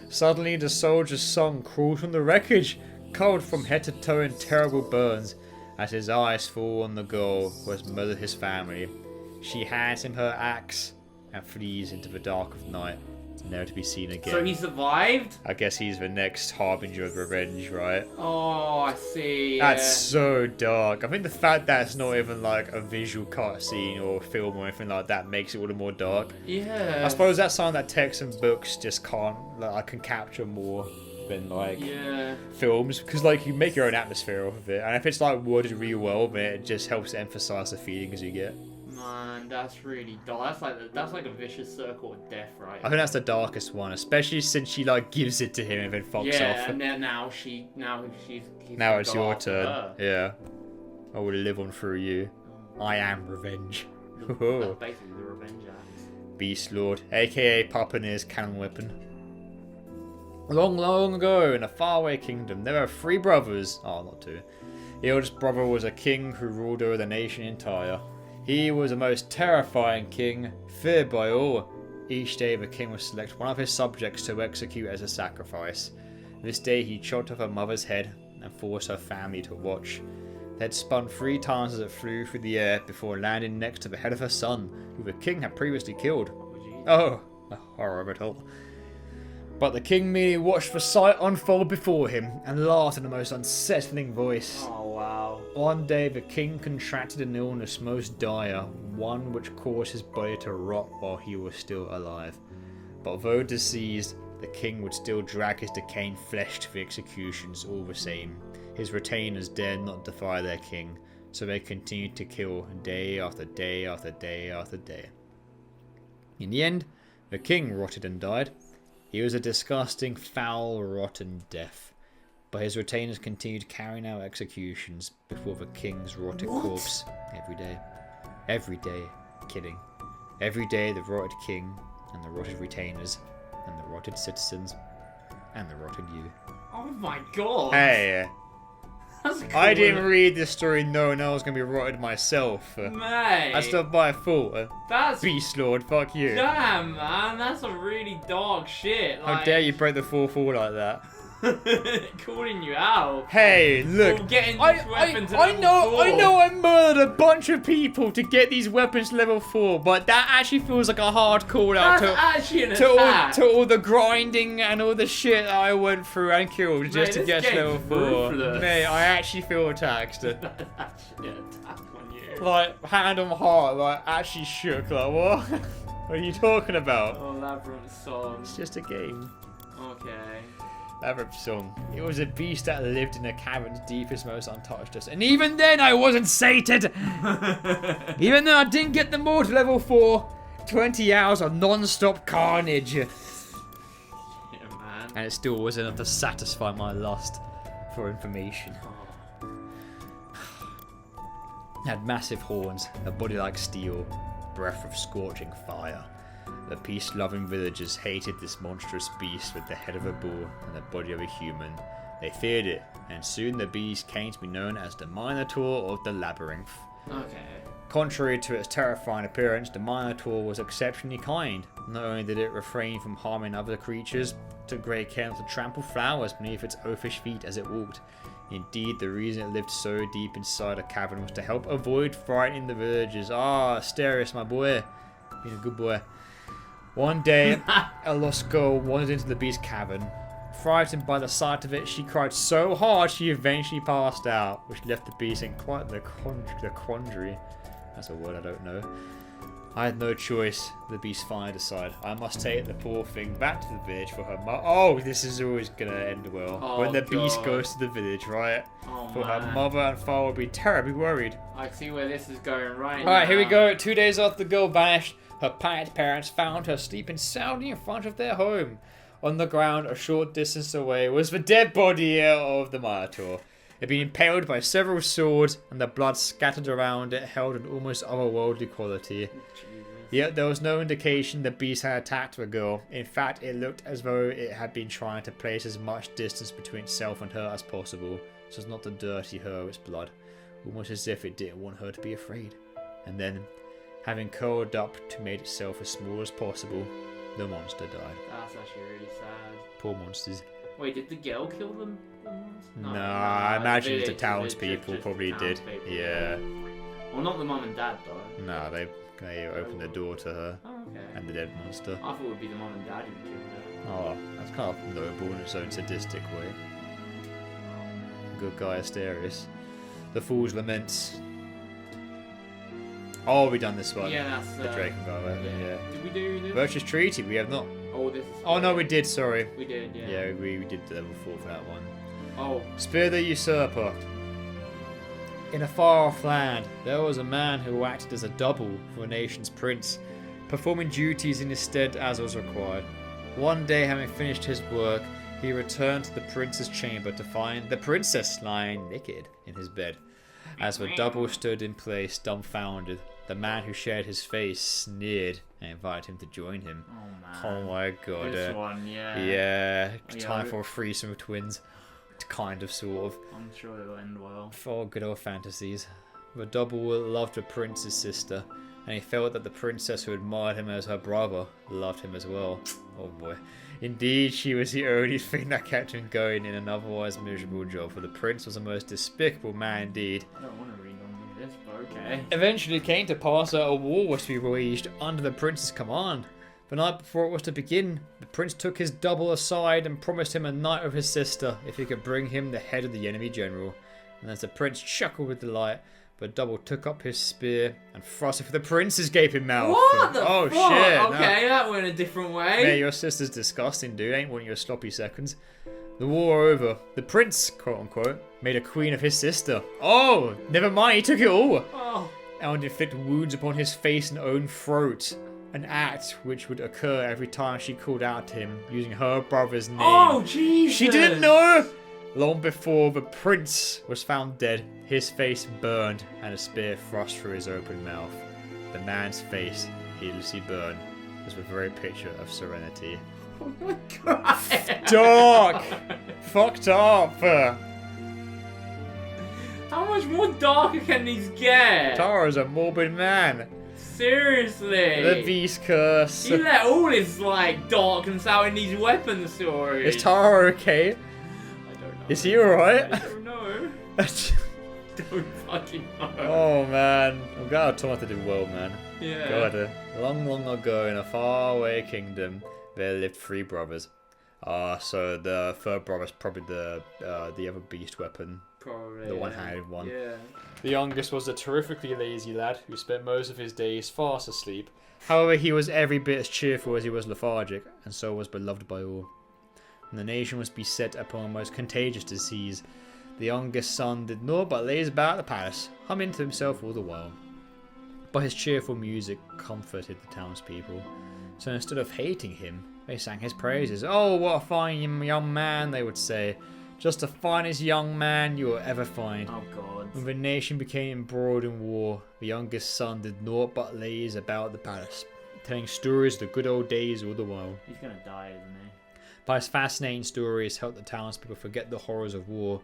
Suddenly, the soldier's son crawls from the wreckage, covered from head to toe in terrible burns, as his eyes fall on the girl who has murdered his family. She hands him her axe and flees into the dark of night, never to be seen again. So he survived? I guess he's the next harbinger of revenge, right? Oh, I see. That's so dark. I think the fact that it's not even like a visual cutscene or film or anything like that makes it all the more dark. Yeah. I suppose that's something that text and books just can't, like, can capture more than like films, because like you make your own atmosphere off of it, and if it's like worded really well, then it just helps emphasize the feelings you get. Man, that's really dark. That's like a vicious circle of death, right? I think that's the darkest one, especially since she like gives it to him and then fucks yeah, off. and then now he's Now it's go your after turn. her. Yeah. I will live on through you. I am revenge. That's basically the revenge axe. Beast Lord, aka Papaneer's cannon weapon. Long, long ago, in a faraway kingdom, there were 3 brothers. Oh, not 2. The eldest brother was a king who ruled over the nation entire. He was the most terrifying king, feared by all. Each day the king would select one of his subjects to execute as a sacrifice. This day he chopped off her mother's head and forced her family to watch. They had spun 3 times as it flew through the air before landing next to the head of her son, who the king had previously killed. Oh, a horror of it all. But the king merely watched the sight unfold before him and laughed in the most unsettling voice. Oh wow. One day the king contracted an illness most dire, one which caused his body to rot while he was still alive. But though deceased, the king would still drag his decaying flesh to the executions all the same. His retainers dared not defy their king, so they continued to kill day after day after day after day. In the end, the king rotted and died. He was a disgusting, foul, rotten death. But his retainers continued carrying out executions before the king's rotted corpse every day. Every day, killing. Every day the rotted king, and the rotted retainers, and the rotted citizens, and the rotted you. Oh my god. Hey! That's cool. I didn't read this story knowing I was going to be rotted myself. Mate. That's not my fault. That's Beast Lord, fuck you. damn, man. That's some really dark shit. How Like, dare you break the fourth wall like that? calling you out. Hey, look. For getting I these weapons at I level know 4. I know I murdered a bunch of people to get these weapons level 4, but that actually feels like a hard call out That's actually an to attack. all the grinding and all the shit that I went through and killed just to this get to game's level 4. ruthless. Mate, I actually feel attacked. That's actually an attack on you. Like, hand on heart, like, actually shook. Like, what? What are you talking about? Oh, Labyrinth song. It's just a game. Okay. Labyrinth song. It was a beast that lived in a cavern's deepest, most untouched us. And even then, I wasn't sated! Even though I didn't get them all to level 4, 20 hours of non-stop carnage. Yeah, man. And it still wasn't enough to satisfy my lust for information. It had massive horns, a body like steel, breath of scorching fire. The peace-loving villagers hated this monstrous beast with the head of a bull and the body of a human. They feared it, and soon the beast came to be known as the Minotaur of the Labyrinth. Okay. Contrary to its terrifying appearance, the Minotaur was exceptionally kind. Not only did it refrain from harming other creatures, it took great care not to trample flowers beneath its oafish feet as it walked. Indeed, the reason it lived so deep inside a cavern was to help avoid frightening the villagers. Ah, Asterius, my boy. Being a good boy. One day, a lost girl wandered into the beast's cavern. Frightened by the sight of it, she cried so hard she eventually passed out, which left the beast in quite the quandary. That's a word I don't know. I had no choice. The beast finally decided I must take the poor thing back to the village for her mother. Oh, this is always gonna end well. Oh, when the beast God. goes to the village, right? Oh, For her man. mother and father will be terribly worried. I see where this is going right now. Alright, here we go. 2 days after the girl vanished, her panicked parents found her sleeping soundly in front of their home. On the ground, a short distance away, was the dead body of the Minotaur. It had been impaled by several swords, and the blood scattered around it held an almost otherworldly quality. Yet there was no indication the beast had attacked the girl. In fact, it looked as though it had been trying to place as much distance between itself and her as possible, so as not to dirty her of its blood, almost as if it didn't want her to be afraid. And then, having curled up to make itself as small as possible, the monster died. That's actually really sad. Poor monsters. Wait, did the girl kill them? No, I imagine the village, townspeople just probably did. townspeople. Yeah. Well, not the mum and dad though. No, they opened the door to her Oh, okay. and the dead monster. I thought it would be the mum and dad who killed her. Oh, that's kind of noble in its own sadistic way. Good guy Asterius. The Fool's Laments. Oh, we done this one. Yeah, that's The Draken guy, right? Yeah. Did we do this? Virtuous Treaty, we have not. Oh, this is. Oh no, we did, sorry. We did, yeah. Yeah, we did level 4 for that one. Oh. Spear the Usurper. In a far-off land, there was a man who acted as a double for a nation's prince, performing duties in his stead as was required. One day, having finished his work, he returned to the prince's chamber to find the princess lying naked in his bed. As the double stood in place, dumbfounded, the man who shared his face sneered and invited him to join him. Oh man. Oh my god. This one, yeah. Yeah, Yeah, time we- for a threesome of twins. Kind of, sort of. I'm sure it'll end well. For good old fantasies. The double loved the prince's sister, and he felt that the princess who admired him as her brother loved him as well. Oh boy. Indeed, she was the only thing that kept him going in an otherwise miserable job, for the prince was a most despicable man indeed. I don't want to read on this, but okay. Eventually it came to pass that a war was to be waged under the prince's command. The night before it was to begin, the prince took his double aside and promised him a night with his sister if he could bring him the head of the enemy general. And as the prince chuckled with delight, the double took up his spear and thrust it through the prince's gaping mouth. What the Oh fuck? shit! Okay, that went a different way. Yeah, your sister's disgusting, dude. Ain't one of your sloppy seconds. The war over. The prince, quote unquote, made a queen of his sister. Oh, never mind, he took it all. Oh. And would inflict wounds upon his face and own throat. An act which would occur every time she called out to him using her brother's name. Oh, Jesus. She didn't know! Long before the prince was found dead, his face burned and a spear thrust through his open mouth. The man's face, heedlessly burned, was the very picture of serenity. Oh my god. Dark! Fucked up! How much more darker can these get? Tara's a morbid man. Seriously. The Beast Curse. He let all his like darkness out in these weapon stories. Is Tara okay? I don't know. Is he alright? I don't know. Don't fucking know. Oh man, I'm glad I told him to do well, man. Yeah. God, long, long ago in a faraway kingdom, there lived 3 brothers. So the third brother's probably the other beast weapon, Probably. the one-handed one. Yeah. The youngest was a terrifically lazy lad who spent most of his days fast asleep. However, he was every bit as cheerful as he was lethargic, and so was beloved by all. When the nation was beset upon a most contagious disease, the youngest son did naught but laze about the palace, humming to himself all the while. But his cheerful music comforted the townspeople, so instead of hating him, they sang his praises. "Oh, what a fine young man," they would say. "Just the finest young man you will ever find." Oh god. When the nation became embroiled in war, the youngest son did naught but laze about the palace, telling stories of the good old days all the while. He's gonna die, isn't he? But his fascinating stories helped the townspeople forget the horrors of war,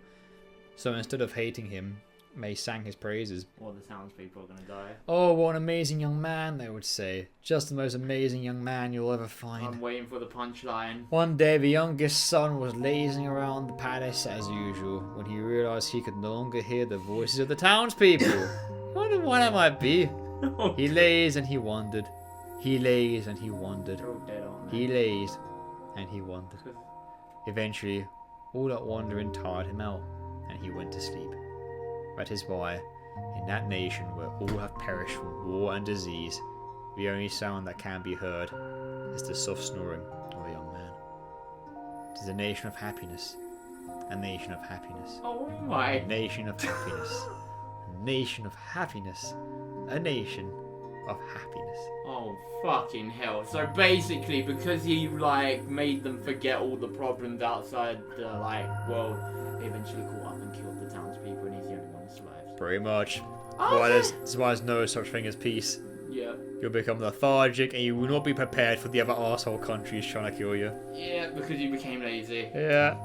so instead of hating him, they sang his praises. All the townspeople are gonna die. "Oh, what an amazing young man," they would say. "Just the most amazing young man you'll ever find." I'm waiting for the punchline. One day, the youngest son was lazing around the palace as usual when he realized he could no longer hear the voices of the townspeople. I wonder why that might be. He lazed and he wondered. He lazed and he wondered. They're all dead, aren't He they? lazed and he wondered. Eventually, all that wandering tired him out, and he went to sleep. That is why, in that nation where all have perished from war and disease, the only sound that can be heard is the soft snoring of a young man. It is a nation of happiness. A nation of happiness. Oh my. A nation of happiness. A nation of happiness. A nation of happiness. Oh fucking hell. So basically, because he like made them forget all the problems outside the like world, they eventually caught up and killed the townspeople, and he's the only one who survived. Pretty much. Oh, This is why there's no such thing as peace. Yeah. You'll become lethargic and you will not be prepared for the other arsehole countries trying to kill you. Yeah, because you became lazy. Yeah.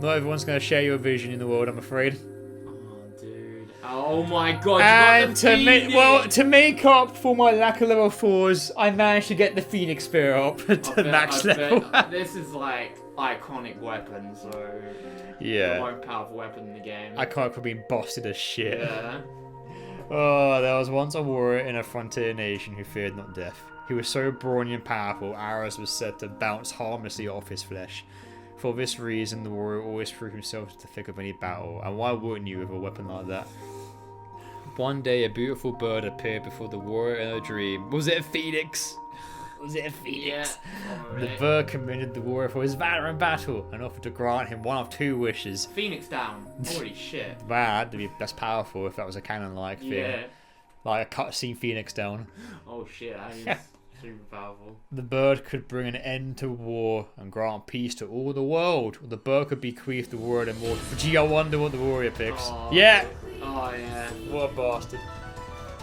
Not everyone's going to share your vision in the world, I'm afraid. Oh, dude. Oh my god. And you got the to make up for my lack of level 4s, I managed to get the Phoenix Spear up to max level. This is like iconic weapon, so the Yeah. most powerful weapon in the game. I can't for being busted as shit. Yeah. Oh, there was once a warrior in a frontier nation who feared not death. He was so brawny and powerful, arrows were said to bounce harmlessly off his flesh. For this reason, the warrior always threw himself into the thick of any battle, and why wouldn't you with a weapon like that? One day, a beautiful bird appeared before the warrior in a dream. Was it a phoenix? Was it a phoenix? Yeah. The bird commended the warrior for his valor in battle and offered to grant him one of 2 wishes. Phoenix down. Holy shit. Wow, that's powerful if that was a canon-like thing. Yeah. Like a cutscene Phoenix down. Oh shit, that is super powerful. The bird could bring an end to war and grant peace to all the world. Or the bird could bequeath the word immortal. Gee, I wonder what the warrior picks. Oh, Yeah! Oh yeah. What a bastard.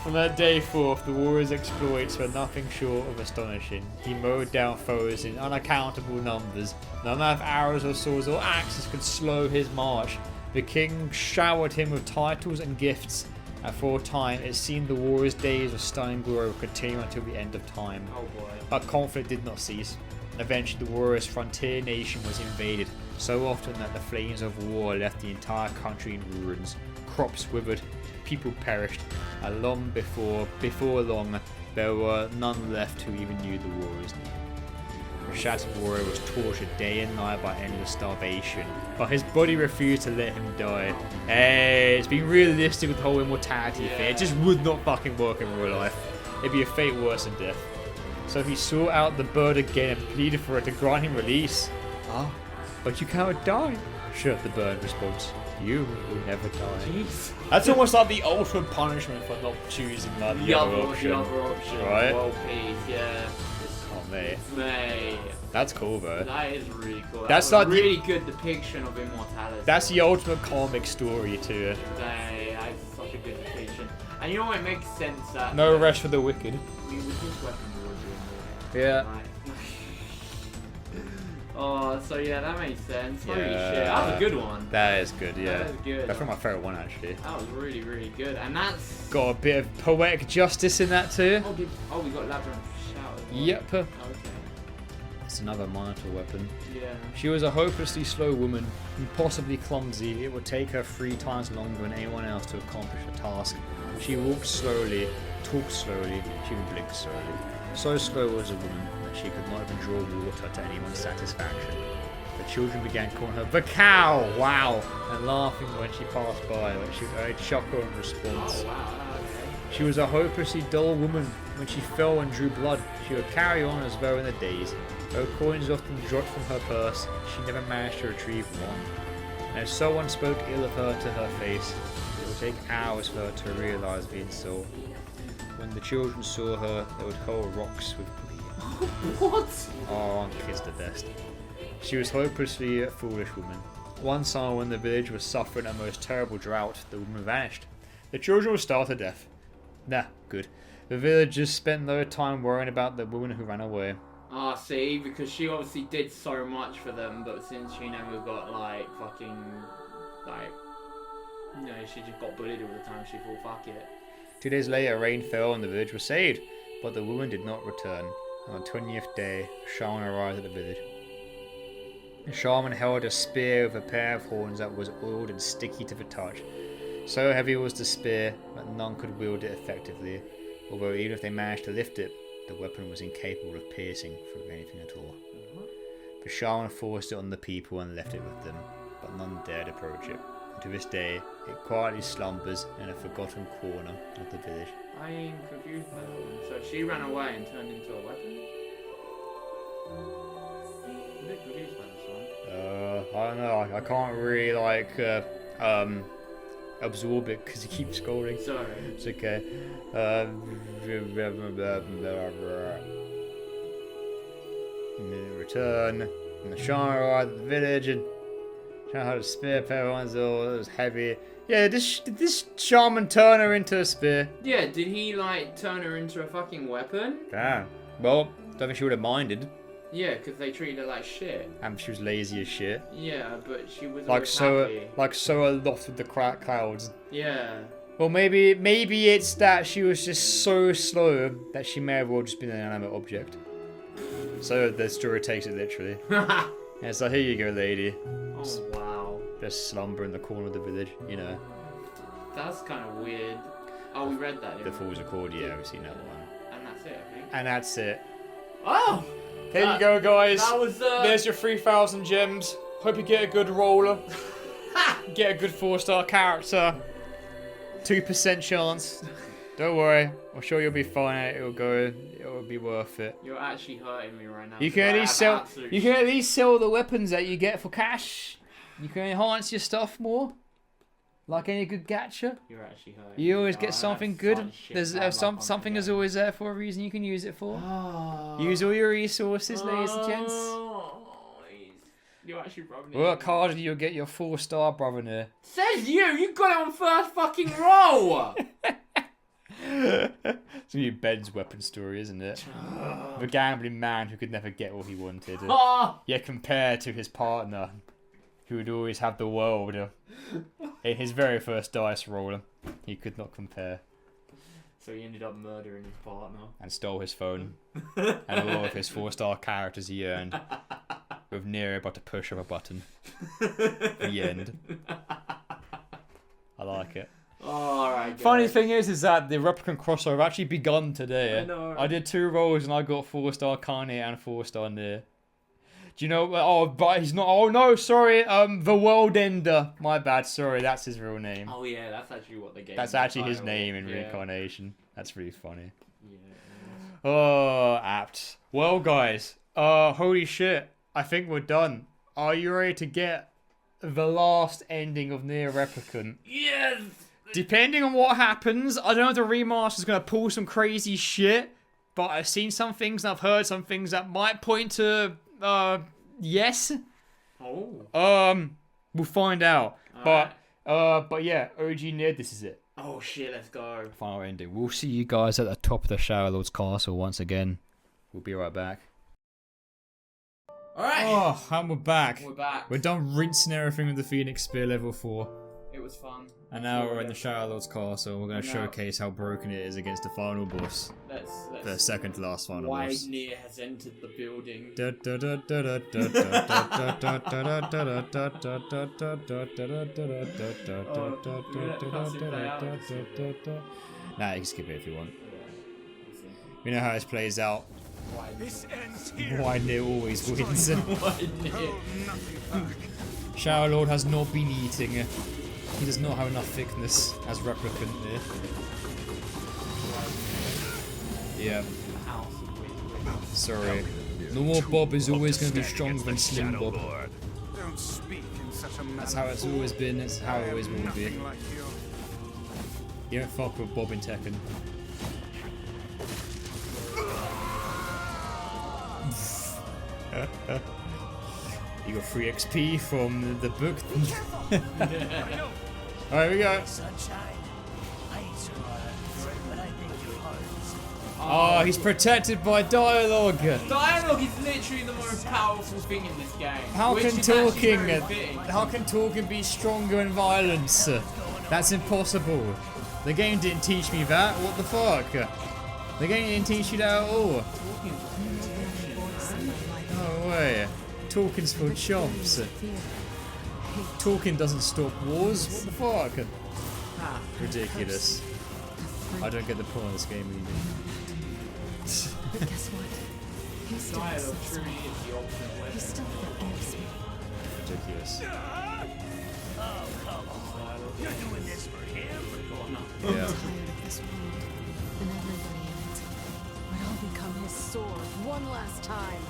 From that day forth, the warrior's exploits were nothing short of astonishing. He mowed down foes in unaccountable numbers. No amount of arrows or swords or axes could slow his march. The king showered him with titles and gifts, and for a time it seemed the warrior's days of stunning glory would continue until the end of time. Oh boy. But conflict did not cease. Eventually the warrior's frontier nation was invaded, so often that the flames of war left the entire country in ruins. Crops withered, people perished, and long before long, there were none left who even knew the warrior's name. The shattered warrior was tortured day and night by endless starvation, but his body refused to let him die. Hey, it's been realistic with the whole immortality thing. It just would not fucking work in real life. It'd be a fate worse than death. So he sought out the bird again and pleaded for it to grant him release. Ah, but you cannot die. Sure, the bird responds. You will never die. Jeez. That's almost like the ultimate punishment for not choosing like, the other option. The other option. Right? World peace, yeah. Oh, mate. Mate. That's cool, though. That is really cool. That's That's like a the- really good depiction of immortality. That's the ultimate comic story to it. That's such a good depiction. And you know what, it makes sense that... No rest for the wicked. We with this weapon we were doing more. Yeah. Right. Oh, so yeah, that makes sense. Holy Yeah. shit, that was a good one. That is good, yeah. That was good. That's probably my favourite one, actually. That was really, really good. And that's... Got a bit of poetic justice in that, too. Oh, we got Labyrinth Shout as well. Yep. Okay. It's another monitor weapon. Yeah. She was a hopelessly slow woman, impossibly clumsy. It would take her 3 times longer than anyone else to accomplish a task. She walked slowly, talked slowly, she would blink slowly. So slow was a woman that she could not even draw water to anyone's satisfaction. The children began calling her the cow, wow, and laughing when she passed by, when she would chuckle in response. Oh, wow. Okay. She was a hopelessly dull woman. When she fell and drew blood, she would carry on as though in the days. Though coins often dropped from her purse, she never managed to retrieve one. And if someone spoke ill of her to her face, it would take hours for her to realise the insult. When the children saw her, they would hurl rocks with glee. What? Oh, aren't kids the best? She was hopelessly a foolish woman. One summer when the village was suffering a most terrible drought, the woman vanished. The children were starved to death. Nah, good. The villagers spent no time worrying about the woman who ran away. Ah, see, because she obviously did so much for them, but since she never got, like, fucking, like, you know, she just got bullied all the time, she thought, fuck it. 2 days later, rain fell and the village was saved, but the woman did not return. On the 20th day, a shaman arrived at the village. The shaman held a spear with a pair of horns that was oiled and sticky to the touch. So heavy was the spear that none could wield it effectively, although even if they managed to lift it, the weapon was incapable of piercing through anything at all. The shaman forced it on the people and left it with them, but none dared approach it. And to this day, it quietly slumbers in a forgotten corner of the village. I'm confused by that one. So she ran away and turned into a weapon? I'm a bit confused by this one. I don't know, I can't really, like, absorb it because you keep scrolling. Sorry. It's okay. Return. And the shaman arrived at the village and shaman had a spear pair on his oar. It was heavy. Yeah, did this shaman turn her into a spear? Yeah, did he, like, turn her into a fucking weapon? Damn. Well, don't think she would have minded. Yeah, because they treated her like shit. And she was lazy as shit. Yeah, but she was Like always so, happy. like so aloft with the clouds. Yeah. Well, maybe it's that she was just so slow that she may have well just been an inanimate object. So the story takes it literally. Oh, Yeah, so here you go, lady. wow. Just slumber in the corner of the village, you know. That's kind of weird. Oh, we read that, The didn't we? Fool's Accord, yeah, we've seen that one. And that's it, I think. And that's it. Oh! Here you go, guys. That was, There's your 3,000 gems. Hope you get a good roller. Get a good 4-star character. 2% chance. Don't worry, I'm sure you'll be fine. It'll be worth it. You're actually hurting me right now. You because can I at least have sell. absolute You can at least sell the weapons that you get for cash. You can enhance your stuff more. Like any good gacha. You're actually hurting You me. always Oh, get that's something good. such shit There's bad luck on something my is game. always there for a reason you can use it for. Oh. Use all your resources, ladies and gents. Oh, you're actually rubbing it Work in. hard and you'll get your 4-star brother there. Says you! You got it on first fucking roll! It's gonna be Ben's weapon story, isn't it? The gambling man who could never get what he wanted. Oh. Yet compared to his partner, who would always have the world in his very first dice roll, he could not compare. So he ended up murdering his partner. And stole his phone and all of his 4-star characters he earned, with Nier about to push of a button. The end. I like it. Oh, alright, Funny thing is that the Replicant crossover actually begun today. I know. I did 2 rolls and I got 4-star Kainé and 4-star Nier. Do you know? Oh, but he's not. Oh no, sorry. The World Ender. My bad. Sorry, that's his real name. Oh yeah, that's actually what the game. That's actually his title. name in Yeah. reincarnation. That's really funny. Yeah. Oh, apt. Well, guys. Holy shit. I think we're done. Are you ready to get the last ending of Nier Replicant? Yes. Depending on what happens, I don't know if the remaster's going to pull some crazy shit, but I've seen some things and I've heard some things that might point to, yes. Oh. We'll find out. Alright. But yeah, OG Nier, this is it. Oh shit, let's go. Final ending. We'll see you guys at the top of the Shadow Lord's castle once again. We'll be right back. Alright. Oh, and we're back. We're back. We're done rinsing everything with the Phoenix Spear level 4. It was fun. And now we're in the Shadow Lord's castle. We're going to showcase how broken it is against the final boss. The second to last final boss. Nier has entered the building. Nah, you can skip it if you want. We know how this plays out. Why Nier always wins. Shadow Lord has not been eating. He does not have enough thickness as Replicant Nier. Yeah. Sorry. Normal Bob is always going to be stronger than Slim Bob. That's how it's always been, it's how it always will be. You don't fuck with Bob in Tekken. You got free XP from the book. Alright, we go. Oh, he's protected by dialogue. Dialogue is literally the most powerful thing in this game. How can talking be stronger in violence? That's impossible. The game didn't teach me that. What the fuck? The game didn't teach you that at all. No way. Talking's for chumps. Talking doesn't stop wars. What the fuck? Ridiculous. I don't get the point of this game either. But guess what? He still Dialogue truly is the ultimate weapon. He still forgives me. Ridiculous. Oh, come on. You're doing this for him? Yeah. I'm tired of this world and everybody in it. But I'll become his sword one last time.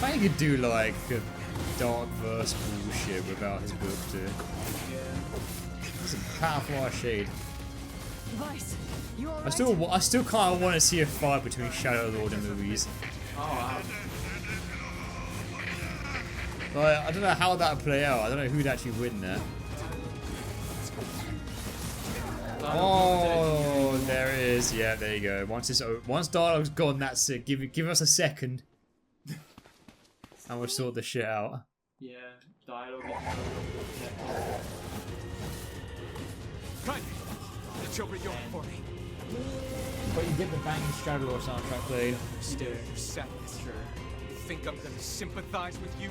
I think you could do like a dark verse bullshit without his book too. It's a powerful shade. Weiss, you all I still kind of want to see a fight between Shadow Lord and Louise. Oh wow. Like, I don't know how that would play out. I don't know who'd actually win there. Oh, there it is. Yeah, there you go. Once dialogue's gone, that's it. Give us a second, and we'll sort the shit out. Yeah, dialogue is Kainé, let's over Yonah for me. But you get the banging Shadow Lord soundtrack played. Stare at your sadness. true. You think I'm gonna sympathize with you?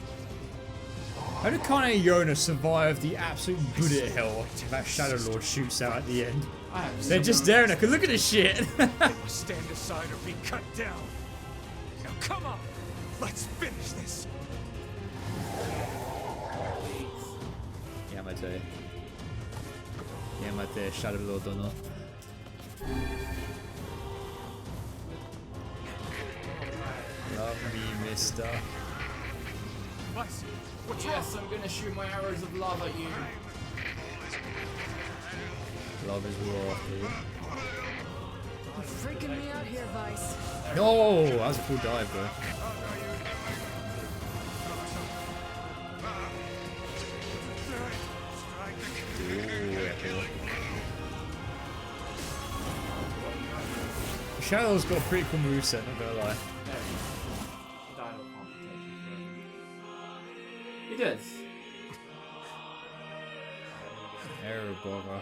How did Kainé and Yonah survive the absolute bullet hell that Shadow Lord shoots out at the end? They're just there and I can look at this shit. They must stand aside or be cut down. Now come on, let's finish this. Yamate. Yamate, Shadow Lord or not. Love me, mister. Weiss, what's wrong? Yes, I'm gonna shoot my arrows of love at you. Love is war, dude. You're freaking me out here, Weiss. No, that was a cool dive, bro. Shadow's got a pretty cool moveset, not gonna lie. Dialogue confrontation. He does. Arrow bother.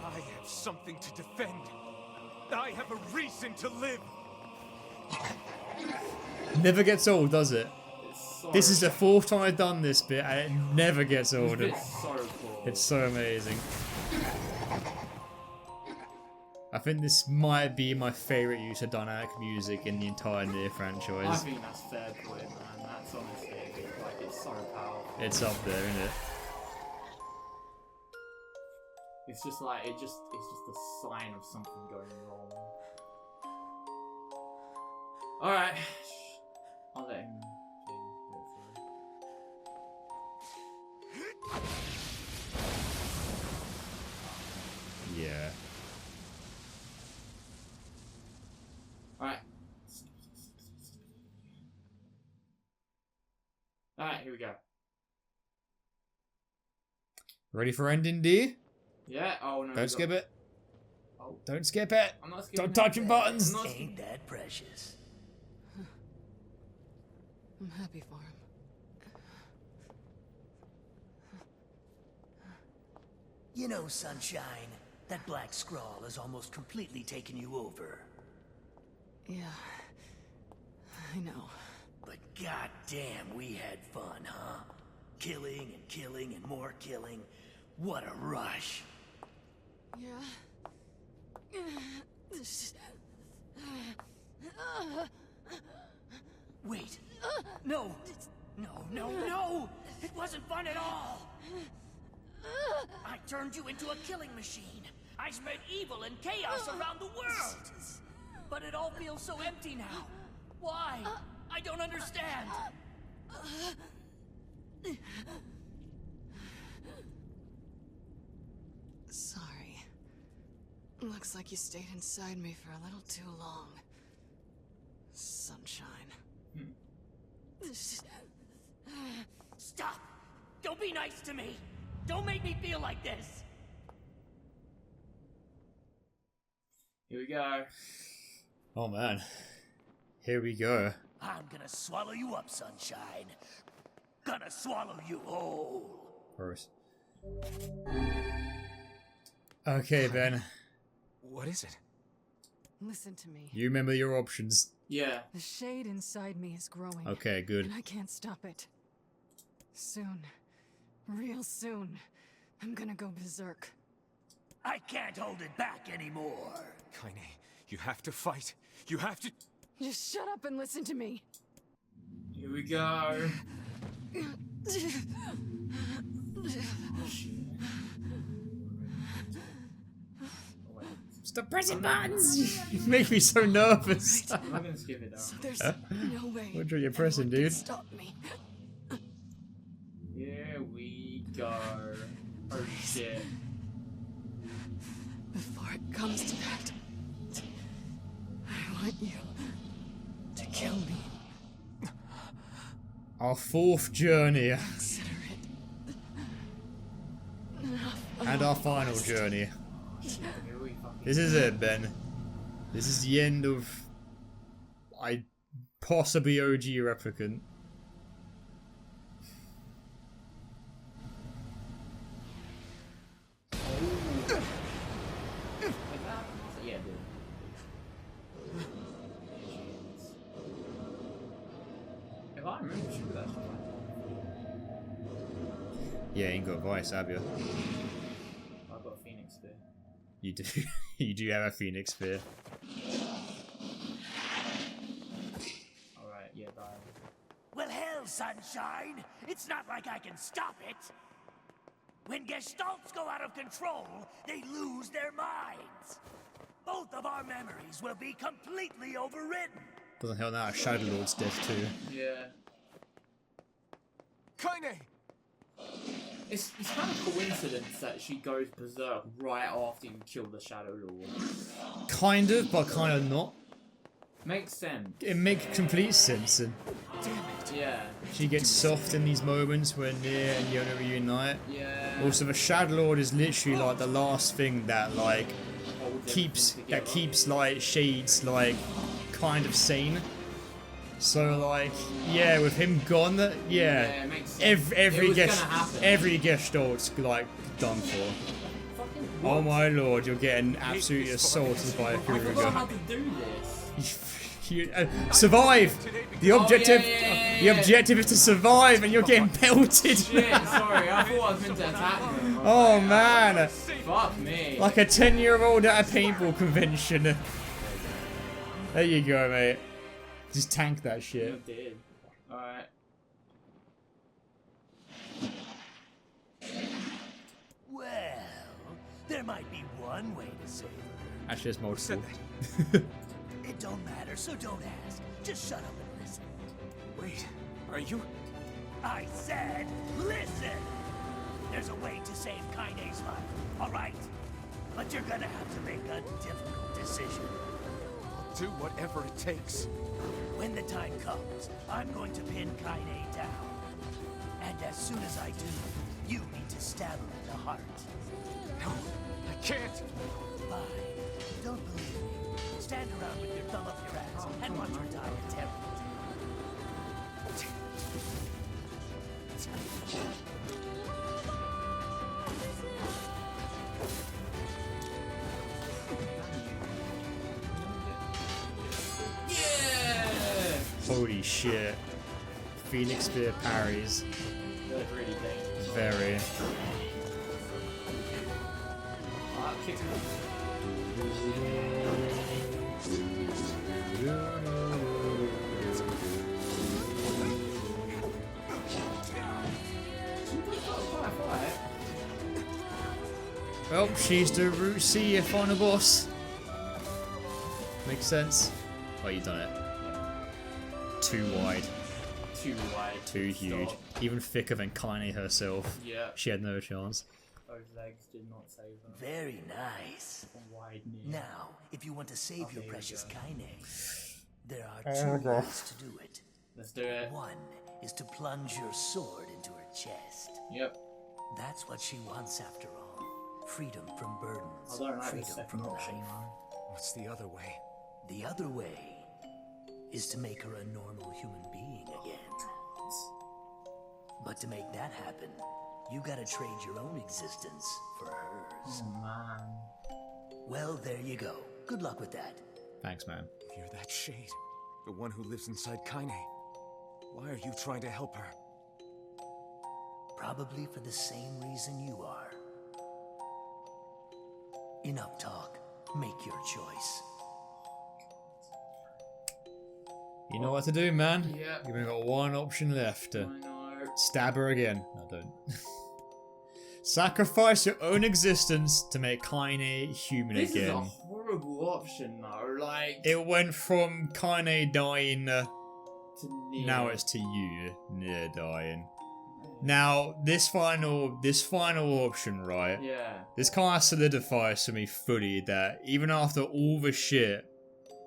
I have something to defend. I have a reason to live. Never gets old, does it? So This is the fourth time I've done this bit and it never gets old. It's so cool. It's so amazing. I think this might be my favourite use of dynamic music in the entire Nier I franchise. think that's fair play, man. That's honestly like it's so powerful. It's up there, isn't it? It's just like it's just a sign of something going wrong. All right, I'll let him do it through. Yeah. All right. Alright, here we go. Ready for ending D? Yeah, oh no. Don't skip it. Oh. Don't skip it. I'm not skipping Don't touch it. your buttons. I'm not Ain't that precious? I'm happy for him. You know, Sunshine, that black scrawl has almost completely taken you over. Yeah. I know. But goddamn, we had fun, huh? Killing and killing and more killing. What a rush. Yeah. Wait. No. No. It wasn't fun at all. I turned you into a killing machine. I spread evil and chaos around the world. But it all feels so empty now. Why? I don't understand. Sorry. Looks like you stayed inside me for a little too long. Sunshine. Stop! Don't be nice to me! Don't make me feel like this! Here we go. Oh man. Here we go. I'm gonna swallow you up, Sunshine. Gonna swallow you whole. Gross. Okay, Ben. What is it? Listen to me. You remember your options. Yeah. The shade inside me is growing. Okay, good. And I can't stop it. Soon. Real soon. I'm gonna go berserk. I can't hold it back anymore. Kainé, you have to fight. You have to... Just shut up and listen to me. Here we go. Stop pressing buttons! You make me so nervous. I'm not gonna skip it though. So there's no way. What are you pressing, anyone can dude? Stop me. Here we go. Oh shit. Before it comes to that, I want you to kill me. Our fourth journey. Consider it. And our final journey. Here we fucking This is it, Ben. This is the end of... possibly OG Replicant. Yeah, dude. If I remember, she was actually Yeah, ain't got Weiss, have you? I've got a Phoenix Spear. You do. You do have a Phoenix Spear. Alright, yeah, bye. Well, hell, Sunshine! It's not like I can stop it! When Gestalts go out of control, they lose their minds! Both of our memories will be completely overridden! Doesn't help now Shadow Lord's dead too. Yeah. Kainé! It's kind of coincidence that she goes berserk right after you kill the Shadow Lord. Kind of, but kind of not. Makes sense. It makes complete sense. And Yeah. she gets soft in these moments when Nier and Yonah reunite. Yeah. Also, the Shadow Lord is literally like the last thing that like Holds keeps everything like Shades like kind of sane. So like yeah, with him gone, yeah, it makes sense. every It was guest gonna happen. every Gestalt's like done for. Fucking Oh what? my lord, you're getting absolutely assaulted by a I forgot how Kuruga. to do this. Survive. The objective, yeah. the objective is to survive, and you're getting pelted. Shit, sorry, I thought I was meant to attack him. Oh man, Fuck me. like a 10-year-old at a paintball convention. There you go, mate. Just tank that I shit. did. Alright. Well, there might be one way to save her. Actually, there's multiple. It don't matter, so don't ask. Just shut up and listen. Wait, are you... I said, listen! There's a way to save Kainé's life, alright? But you're gonna have to make a difficult decision. do whatever it takes? When the time comes, I'm going to pin Kainé down. soon as I do, you need to stab her in the heart. No, I can't. Fine. Don't believe me. Stand around with your thumb up your ass and watch her die a terrible Yeah! Holy shit. Phoenix Spear parries. That's really dangerous. Very. Kick him. Well, she's the Route C final boss. Makes sense. Oh, you done it. Too wide. Too wide. Too huge. Stop. Even thicker than Kainé herself. Yeah. She had no chance. Those legs did not save her. Very nice. Wide knee. Now, if you want to save your here we precious go. Kainé, there are two ways to do it. Let's do it. One is to plunge your sword into her chest. Yep. That's what she wants after all. Freedom from burdens. I don't like the freedom second from option, life. though. What's the other way? The other way is to make her a normal human being again. But to make that happen, you gotta trade your own existence for hers. Oh, man. Well, there you go. Good luck with that. Thanks, man. If you're that shade, the one who lives inside Kainé, why are you trying to help her? Probably for the same reason you are. Enough talk. Make your choice. You know what to do, man. Yep. You've only got one option left. I know. Stab her again. No, don't. Sacrifice your own existence to make Kainé human This again. is a horrible option, though. Like, It went from Kainé dying, to Nier. now it's to you, Nier dying. Now, this final option, right? Yeah. This kind of solidifies to me fully that even after all the shit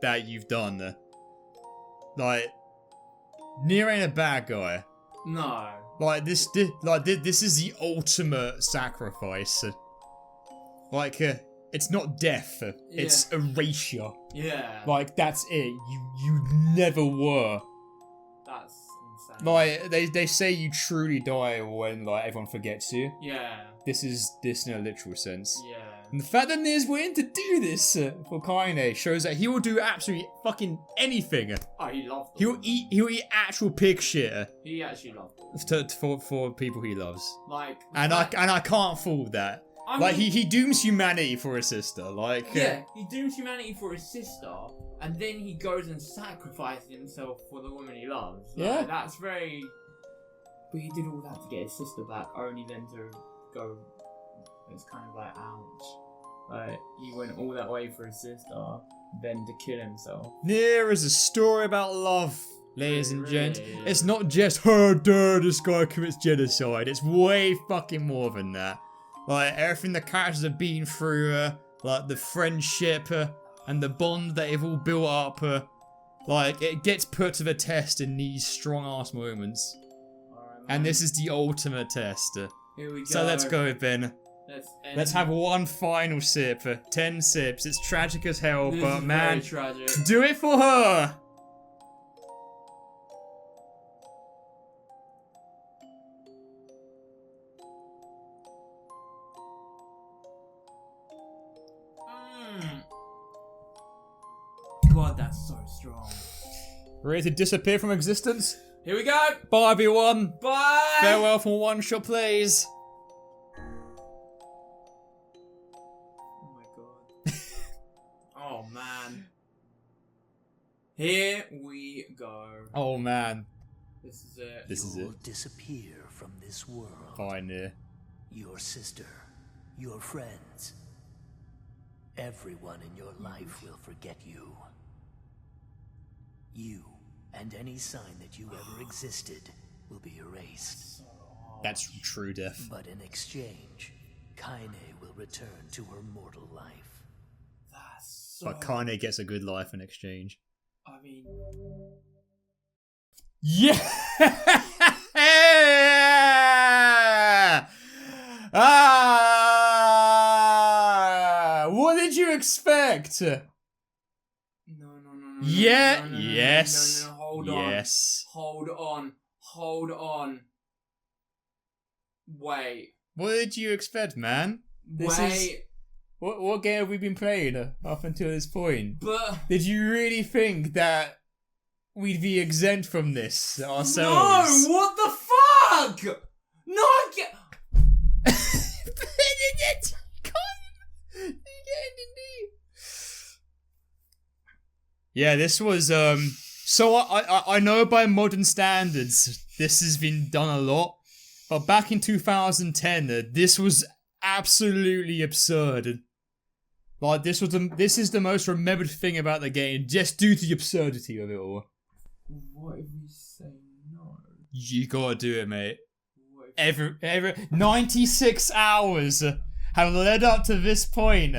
that you've done, like, Nier ain't a bad guy. No. Like this is the ultimate sacrifice. Like, it's not death; it's erasure. Yeah. Like that's it. You never were. That's insane. Like they say you truly die when like everyone forgets you. Yeah. This in a literal sense. Yeah. And the fact that Nier's willing to do this for Kainé shows that he will do absolutely fucking anything. Oh, he loved them. He'll eat actual pig shit He actually loved them. for people he loves. Like. And I can't fault that. I Like mean, he dooms humanity for his sister. Like Yeah, he dooms humanity for his sister, and then he goes and sacrifices himself for the woman he loves. Like, Yeah. That's very. But he did all that to get his sister back, only then to go. It's kind of like, ouch. Like, he went all that way for his sister, then to kill himself. Nier is a story about love, ladies and It gents. really is. It's not just her, this guy commits genocide. It's way fucking more than that. Like everything the characters have been through, like the friendship and the bond that they've all built up, like it gets put to the test in these strong ass moments. Alright, And man. this is the ultimate test. Here we go. So let's go, Ben. Let's have one final sip. 10 sips. It's tragic as hell, This but is man, very tragic. do it for her. God, that's so strong. Ready to disappear from existence? Here we go. Bye, everyone. Bye. Farewell from 1ShotPlays. Oh my god. Oh man. Here we go. Oh man, This is it. this is You it. will disappear from this world. Fine, Nier. Your sister, your friends, everyone in your life will forget you. You and any sign that you ever existed will be erased. That's true death. But in exchange, Kainé will return to her mortal life. That's so. But Kainé gets a good life in exchange. I mean, Yeah! expect? No. Yeah. No, Yes. No, hold Yes. on. Hold on. Wait. What did you expect, man? What game have we been playing up until this point? But Did you really think that we'd be exempt from this ourselves? no, what the fuck? No, I get. Yeah, this was so I know by modern standards this has been done a lot, but back in 2010 this was absolutely absurd. Like this is the most remembered thing about the game just due to the absurdity of it all. What if we say no? You gotta do it, mate. Every 96 hours have led up to this point.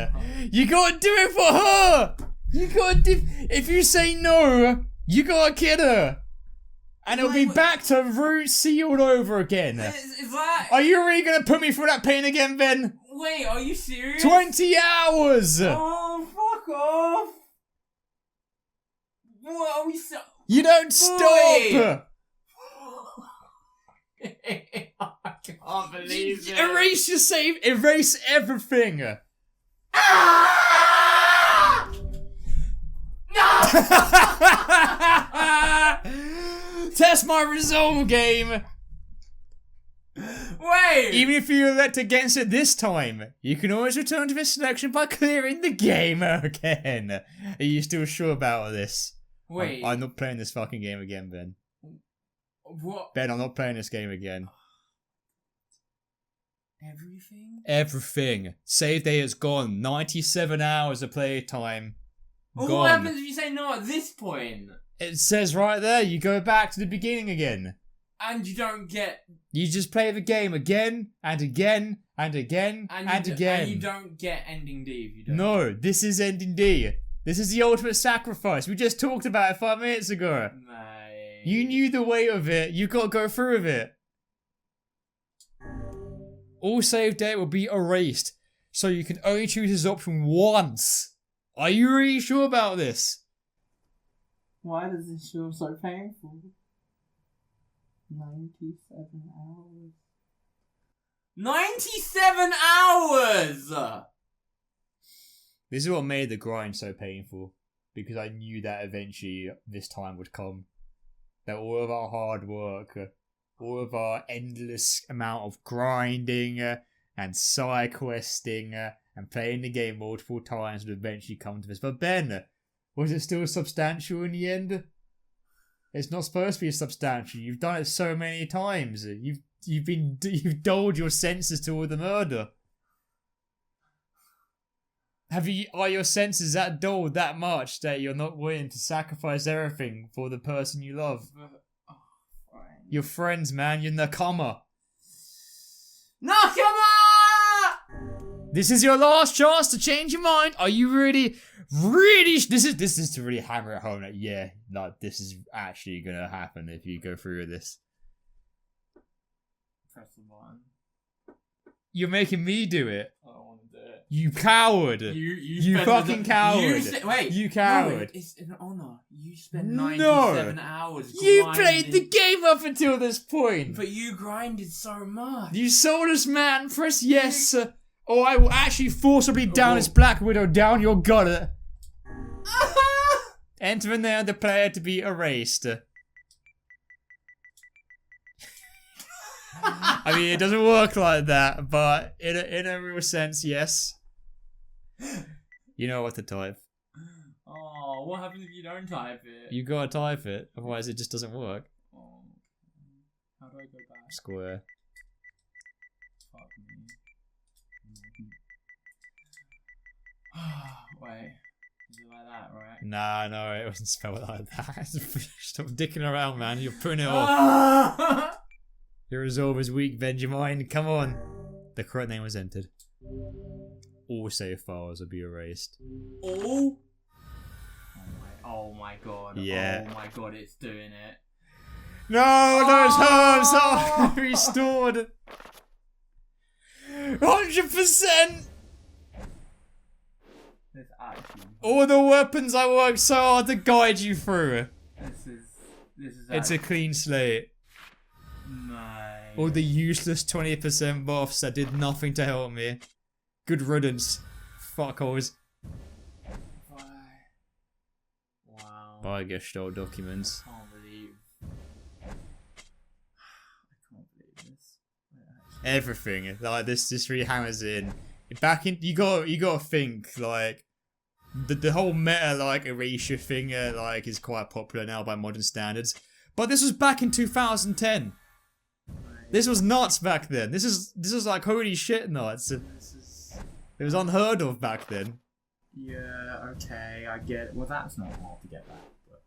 You gotta do it for her. You gotta do. If you say no, you gotta kill her, and it'll be back to root C all over again. Is that? Are you really gonna put me through that pain again, Ben? Wait, are you serious? 20 hours. Oh, fuck off! What are we so? You don't stop. I can't believe it. Erase your save. Erase everything. Ah! No! Test my resolve, game. Wait! Even if you elect against it this time, you can always return to this selection by clearing the game again. Are you still sure about this? Wait. I'm not playing this fucking game again, Ben. What? Ben, I'm not playing this game again. Everything? Everything. Save day is gone. 97 hours of play time. Well, Gone. what happens if you say no at this point? It says right there, you go back to the beginning again. And you don't get... You just play the game again, and again, and again, and again. And you don't get ending D if you don't. No, this is ending D. This is the ultimate sacrifice. We just talked about it 5 minutes ago. Mate. You knew the weight of it. You got to go through with it. All save data will be erased, so you can only choose this option once. Are you really sure about this? Why does this feel so painful? 97 hours. 97 hours! This is what made the grind so painful, because I knew that eventually this time would come. That all of our hard work, all of our endless amount of grinding and side questing and playing the game multiple times would eventually come to this. But Ben, was it still substantial in the end? It's not supposed to be substantial. You've done it so many times. You've dulled your senses to all the murder. Are your senses that dulled that much that you're not willing to sacrifice everything for the person you love? Your friends, man. You're Nakama. Nakama! This is your last chance to change your mind. Are you really? This is to really hammer it home that yeah, like this is actually gonna happen if you go through with this. Press the button. You're making me do it. I don't want to do it. You coward. You fucking coward. Wait. You coward. No, it's an honor. You spent No. 97 hours You grinding. played the game up until this point. But you grinded so much. You soulless man, press yes. Or I will actually forcibly down this Black Widow down your gullet. Enter in there the player to be erased. I mean, it doesn't work like that, but in a real sense, yes. You know what to type. Oh, what happens if you don't type it? You gotta type it, otherwise it just doesn't work. Oh, how do I go back? Square. Fuck me. Wait. Is it like that, right? Nah, no, it wasn't spelled like that. Stop dicking around, man. You're putting it off. Your resolve is weak, Benjamin. Come on. The correct name was entered. All save files will be erased. Oh? Oh my god. Yeah. Oh my god, it's doing it. No, those herbs are restored. 100%. This actually. All the weapons I worked so hard to guide you through. This is. It's a clean slate. Mate. All the useless 20% buffs that did nothing to help me. Good riddance. Fuckholes. Wow. Buy Gestalt documents. I can't believe this. Everything. Like this really hammers in. Back in you gotta think like the whole meta like erasure thing like is quite popular now by modern standards. But this was back in 2010. This was nuts back then. This is like holy shit nuts. It was unheard of back then. Yeah, okay, I get it. Well, that's not hard to get back, but...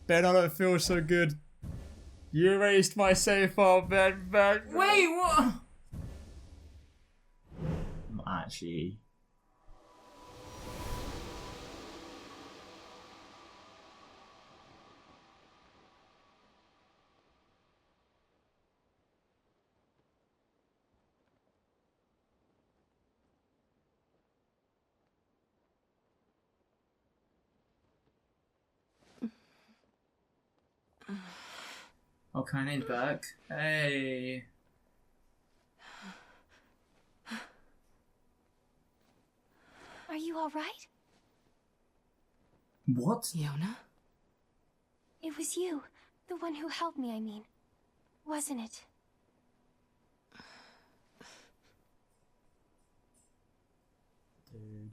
Ben, I don't feel so good. You erased my save file, Ben. Wait, what? Actually... Oh, Kainé's back. Hey. Are you all right? What? Yonah? It was you. The one who helped me, I mean. Wasn't it? Dude.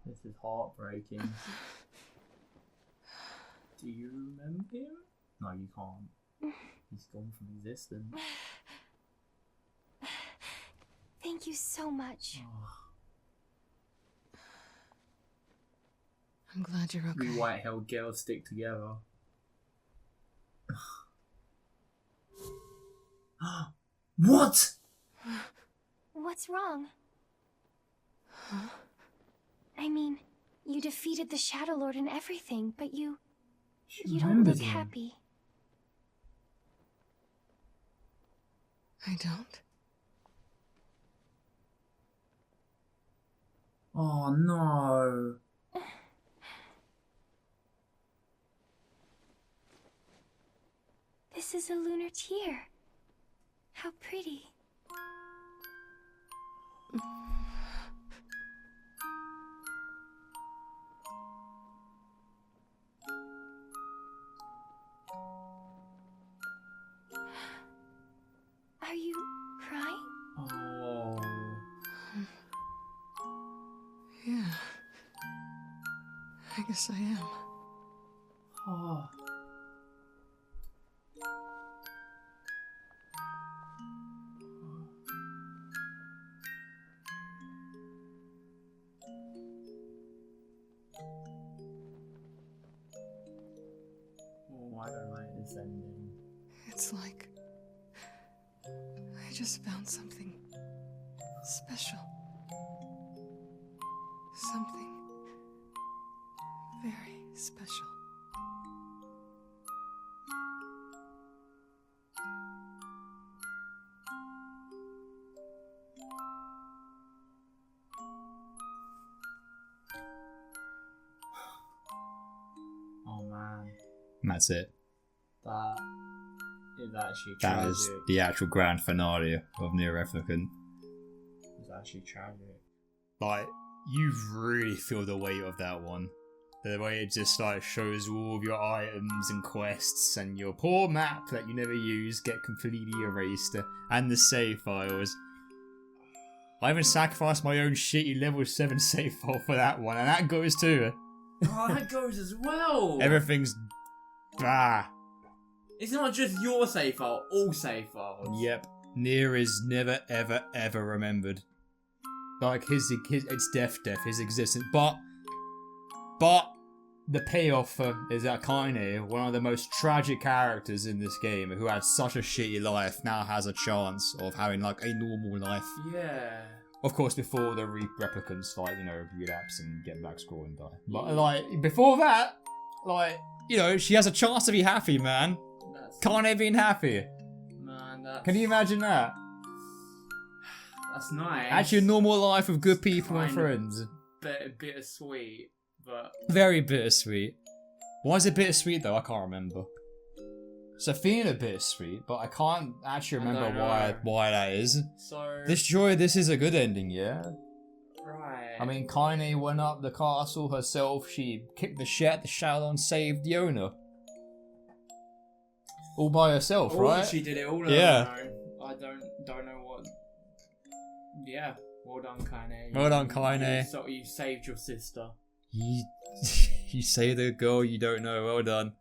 This is heartbreaking. Do you remember him? No, you can't. He's gone from existence. Thank you so much. I'm glad you're okay. We white-haired girls stick together. What? What's wrong? Huh? I mean, you defeated the Shadow Lord and everything, but you don't look happy. I don't? Oh no. This is a lunar tear. How pretty. Are you crying? Oh. Yeah. I guess I am. Oh. Oh, I don't like this ending. It's like I just found something special. Something very special. Oh man, And that's it. that is actually That tragic. was the actual grand finale of Nier Replicant. It's actually tragic. Like, you really feel the weight of that one. The way it just like shows all of your items and quests and your poor map that you never use get completely erased, and the save files. I even sacrificed my own shitty level 7 save file for that one, and that goes too. Oh, that goes as well. Everything's bah. It's not just your save file, all save files. Yep. Nier is never ever ever remembered. Like his it's death, his existence. But the payoff is that Kainé, one of the most tragic characters in this game, who had such a shitty life, now has a chance of having like a normal life. Yeah. Of course, before the replicants, like, you know, relapse and get back score and die. But like before that, like, you know, she has a chance to be happy, man. That's... Kainé being happy. Man, that's... Can you imagine that? That's nice. Actually, a normal life with good people and Kind of. friends. Bittersweet, but Very bittersweet. Why is it bittersweet though? I can't remember. It's a feeling of bittersweet, but I can't actually I remember don't know. why that is. so This is a good ending, yeah. right. I mean, Kainé went up the castle herself. She kicked the shit out the shadow and saved Yonah. All by herself, right? She did it all. Yeah. I don't know what. Yeah. Well done, Kainé. Well done, Kainé. So you saved your sister. You, you say the girl you don't know. Well done.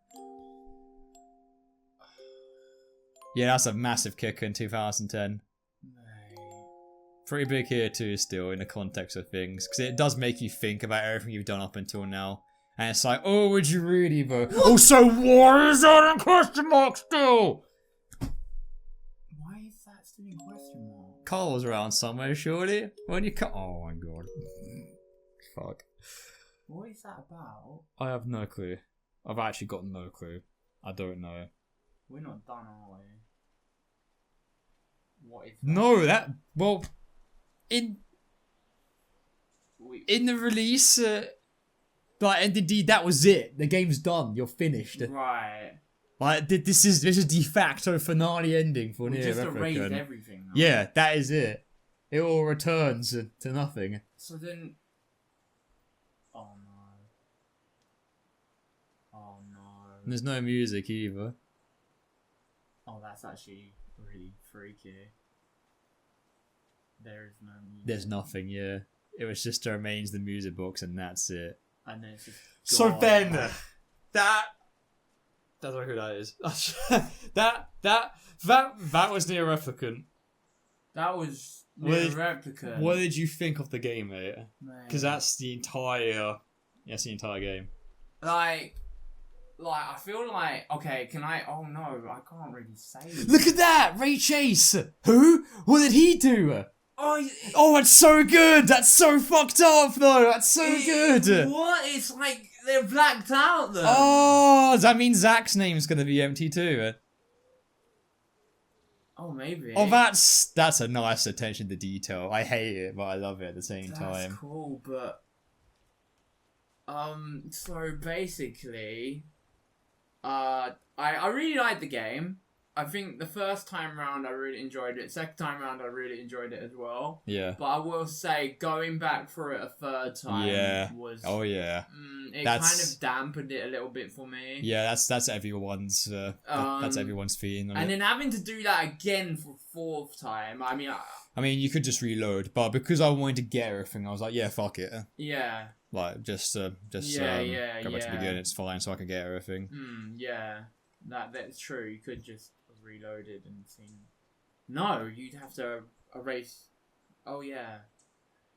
Yeah, that's a massive kicker in 2010. Pretty big here too, still, in the context of things. Because it does make you think about everything you've done up until now. And it's like, oh, would you really vote? Oh, so why is that in question mark still? Why is that still in question mark? Carl's around somewhere, surely. When you cut. Oh my god. Fuck. What is that about? I have no clue. I've actually got no clue. I don't know. We're not done, are we? What is that? No, that. Well. In We- the release. And indeed, that was it. The game's done. You're finished. Right. Like, this is de facto finale ending for We Nier just erased Replicant. everything. Though. Yeah, that is it. It all returns to nothing. So then. Oh no. Oh no. And there's no music either. Oh, that's actually really freaky. There is no music. There's nothing, yeah. It was just the remains the music box and that's it. And then it's just. So gone. Ben, that don't know who that is. that was Nier Replicant. That was What Nier did- Replicant. What did you think of the game, mate? Man. Because that's the entire game. Like, I feel like, okay, can I, oh no, I can't really say. Look at that, Ray Chase. Who? What did he do? Oh, Oh, that's so good. That's so fucked up, though. That's so good. What? It's like, they're blacked out though. Oh, does that mean Zach's name's gonna be empty too? Oh, maybe. Oh, that's a nice attention to detail. I hate it, but I love it at the same That's time. cool, but, so basically, I really liked the game. I think the first time round I really enjoyed it. Second time round I really enjoyed it as well. Yeah. But I will say going back for it a third time was Oh yeah. it That's- kind of dampened it a little bit for me. Yeah, that's everyone's that's everyone's feeling on And it. then having to do that again for fourth time. I mean, I mean, you could just reload, but because I wanted to get everything, I was like, yeah, fuck it. yeah. Like just Yeah, go back to the yeah. beginning. It's fine, so I can get everything. Yeah. That's true. You could just reload it and seen. No, you'd have to erase. Oh yeah.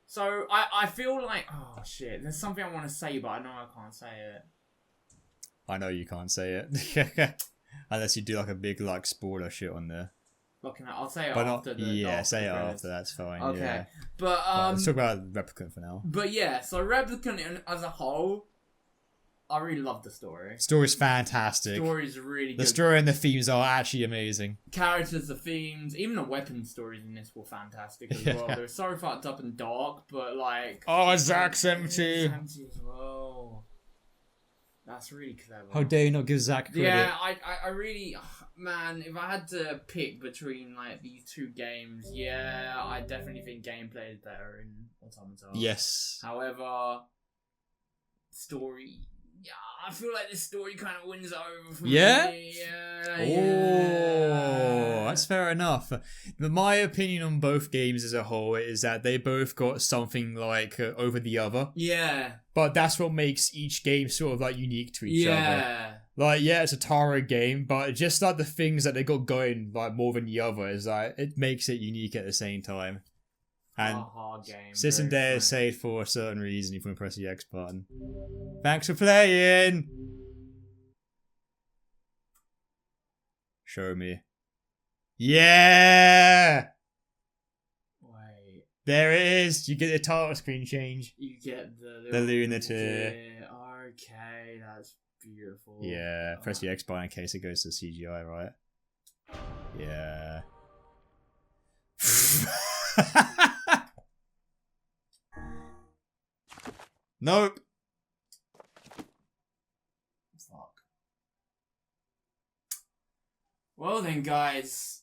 So I feel like, oh shit, there's something I want to say, but I know I can't say it. I know you can't say it unless you do like a big like spoiler shit on there. Looking at, I'll say it But after not, the. yeah, after say the it credits. after. That's fine. Okay, Yeah. but Let's talk about Replicant for now. But yeah, so Replicant as a whole, I really love the story. Story's fantastic. Story's really good. The story and the themes are actually amazing. Characters, the themes, even the weapon stories in this were fantastic as well. They were so fucked up and dark, but like. Oh, Zach's empty. It's empty as well. That's really clever. How dare you not give Zach credit? Yeah, I really, man, if I had to pick between like these two games, yeah, I definitely think gameplay is better in Automata. Yes. However, story, yeah, I feel like this story kind of wins over for Yeah? me. Yeah, Oh, yeah. that's fair enough. But my opinion on both games as a whole is that they both got something like over the other. Yeah, But that's what makes each game sort of like unique to each other. yeah. Like, yeah, it's a Tara game, but just like the things that they got going like more than the other is like it makes it unique at the same time. And hard game. System very Day fun. is saved for a certain reason if you want to press the X button. Thanks for playing! Show me. Yeah! Wait, There it is! You get the title screen change. you get the The lunatic. Okay, that's beautiful. Yeah, press the X button in case it goes to CGI, right? Yeah. Nope. Fuck. Well then, guys,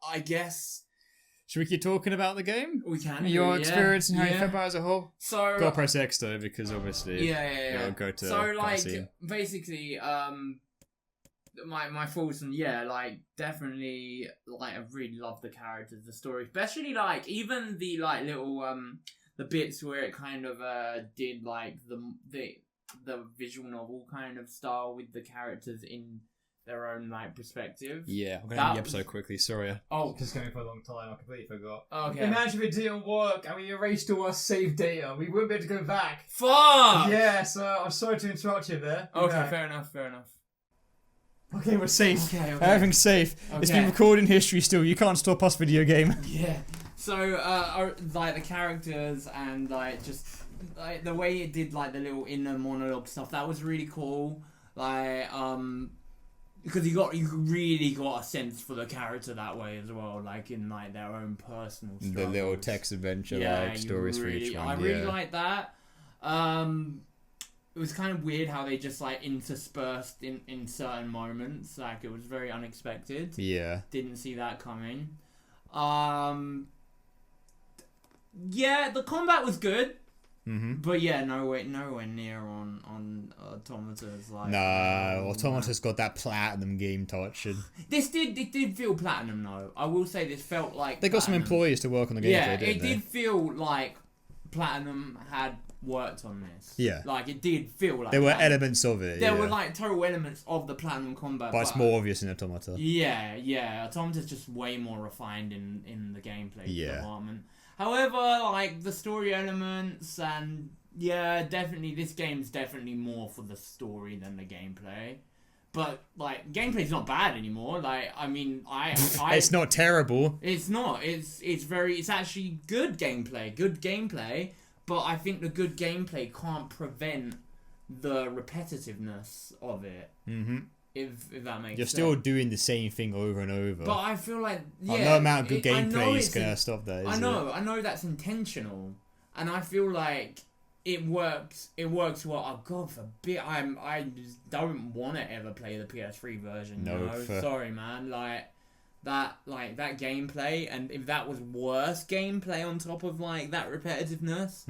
I guess Should we keep talking about the game? we can. Your yeah. experience and how you Yeah. felt about it as a whole? So Gotta press X though, because obviously it'll go to so like cutscene. basically my thoughts and like definitely like I really love the characters, the story, especially like even the like little the bits where it kind of did like the visual novel kind of style with the characters in their own like perspective. Yeah, I'm gonna That end the episode quickly, sorry. Oh, Just going for a long time, I completely forgot. okay. Imagine if it didn't work and we erased all our saved data. We wouldn't be able to go back. Fuck! Yeah, so I'm sorry to interrupt you there. Okay, Yeah. fair enough. Okay, we're safe. Okay. Everything's safe. It's been Okay. recorded in history still. You can't stop us, video game. Yeah. So, like the characters and like just like the way it did like the little inner monologue stuff, that was really cool. Like, because you really got a sense for the character that way as well, like in like their own personal struggles. The little text adventure like you stories for each one. I really like that. It was kind of weird how they just like interspersed in certain moments. Like it was very unexpected. Yeah. Didn't see that coming. Yeah, the combat was good, but yeah, nowhere near on Automata's like. Nah, Automata's got that platinum game touch, and It did feel platinum though. I will say this felt like they got some platinum. employees to work on the game. Yeah, didn't it they? did feel like Platinum had worked on this. Yeah. Like it did feel like There were Platinum. elements of it. There yeah. were like total elements of the Platinum combat, but it's more obvious in Automata. Yeah. Automata's just way more refined in the gameplay department. However, like the story elements and definitely this game's definitely more for the story than the gameplay. But like gameplay's not bad anymore. Like I mean, I It's not terrible. It's not. It's actually good gameplay. But I think the good gameplay can't prevent the repetitiveness of it. Mm-hmm. If that makes You're sense. still doing the same thing over and over. But I feel like no amount of good I know gameplay is it's gonna stop that. I know that's intentional, and I feel like it works. It works well. Oh God forbid, I just don't want to ever play the PS3 version. No, you know? Sorry, man. Like that gameplay, and if that was worse gameplay on top of like that repetitiveness,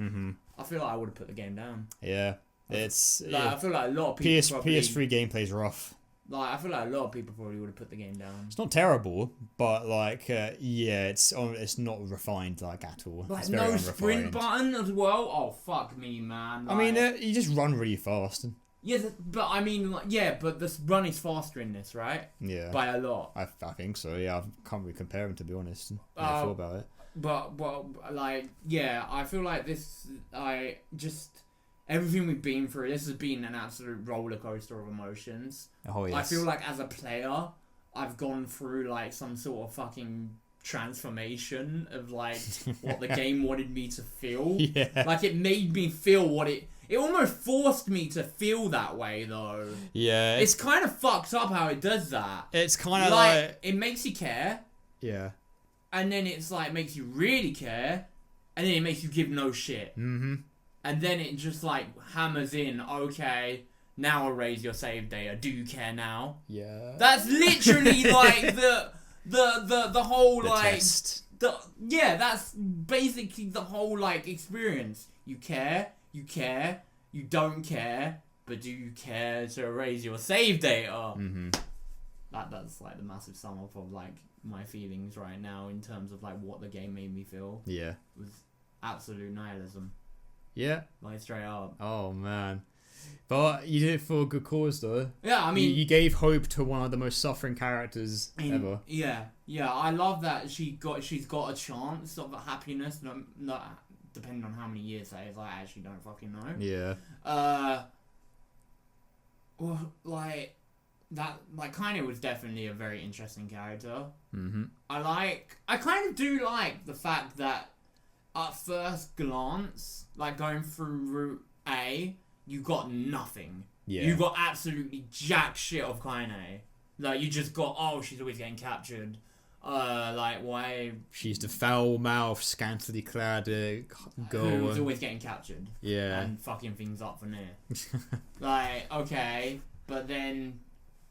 I feel like I would have put the game down. Yeah, it's. Like, I feel like a lot of people PS3 gameplay's rough. Like I feel like a lot of people probably would have put the game down. It's not terrible, but like, it's not refined like at all. Like It's very no unrefined. sprint button as well. Oh fuck me, man. I mean, Like- you just run really fast. yeah, but I mean, like, yeah, but the run is faster in this, right? Yeah, By a lot. I think so. Yeah, I can't really compare them to be honest. I thought about it. But like, yeah, I feel like this. Everything we've been through. This has been an absolute roller coaster of emotions. Oh yes. I feel like as a player, I've gone through like some sort of fucking transformation of like what the game wanted me to feel. Yeah. Like it made me feel what it almost forced me to feel that way though. Yeah. It's kind of fucked up how it does that. It's kind of Like it makes you care, yeah. and then it's like makes you really care, and then it makes you give no shit. Mm-hmm. And then it just like hammers in, okay, now erase your save data. Do you care now? Yeah. That's literally like the whole The like test. that's basically the whole like experience. You care, you don't care, but do you care to erase your save data? Mm-hmm. That's like the massive sum up of like my feelings right now in terms of like what the game made me feel. Yeah. It was absolute nihilism. Yeah. Like straight up. Oh man. But you did it for a good cause though. Yeah, I mean you gave hope to one of the most suffering characters ever. Yeah. I love that she's got a chance of happiness. Not depending on how many years that is. I actually don't fucking know. Yeah. Well, like that. Like Kainé was definitely a very interesting character. Mm-hmm. I kind of do like the fact that at first glance, like going through route A, you got nothing. Yeah. You got absolutely jack shit of Kainé. Like, you just got, oh, she's always getting captured. like why She's the foul-mouthed, scantily clad girl. who's always getting captured. Yeah. And fucking things up for Nier. Like, okay, but then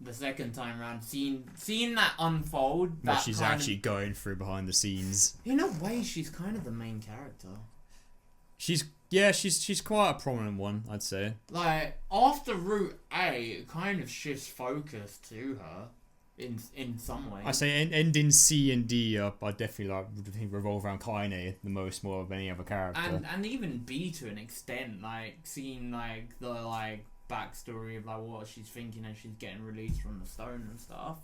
the second time around, seeing that unfold, What that she's kind actually going through behind the scenes. in a way, she's kind of the main character. She's quite a prominent one, I'd say. Like, after Route A, it kind of shifts focus to her in some way. I say ending C and D are definitely revolve around Kainé the most more of any other character. And even B to an extent, like seeing like the like backstory of like what she's thinking as she's getting released from the stone and stuff.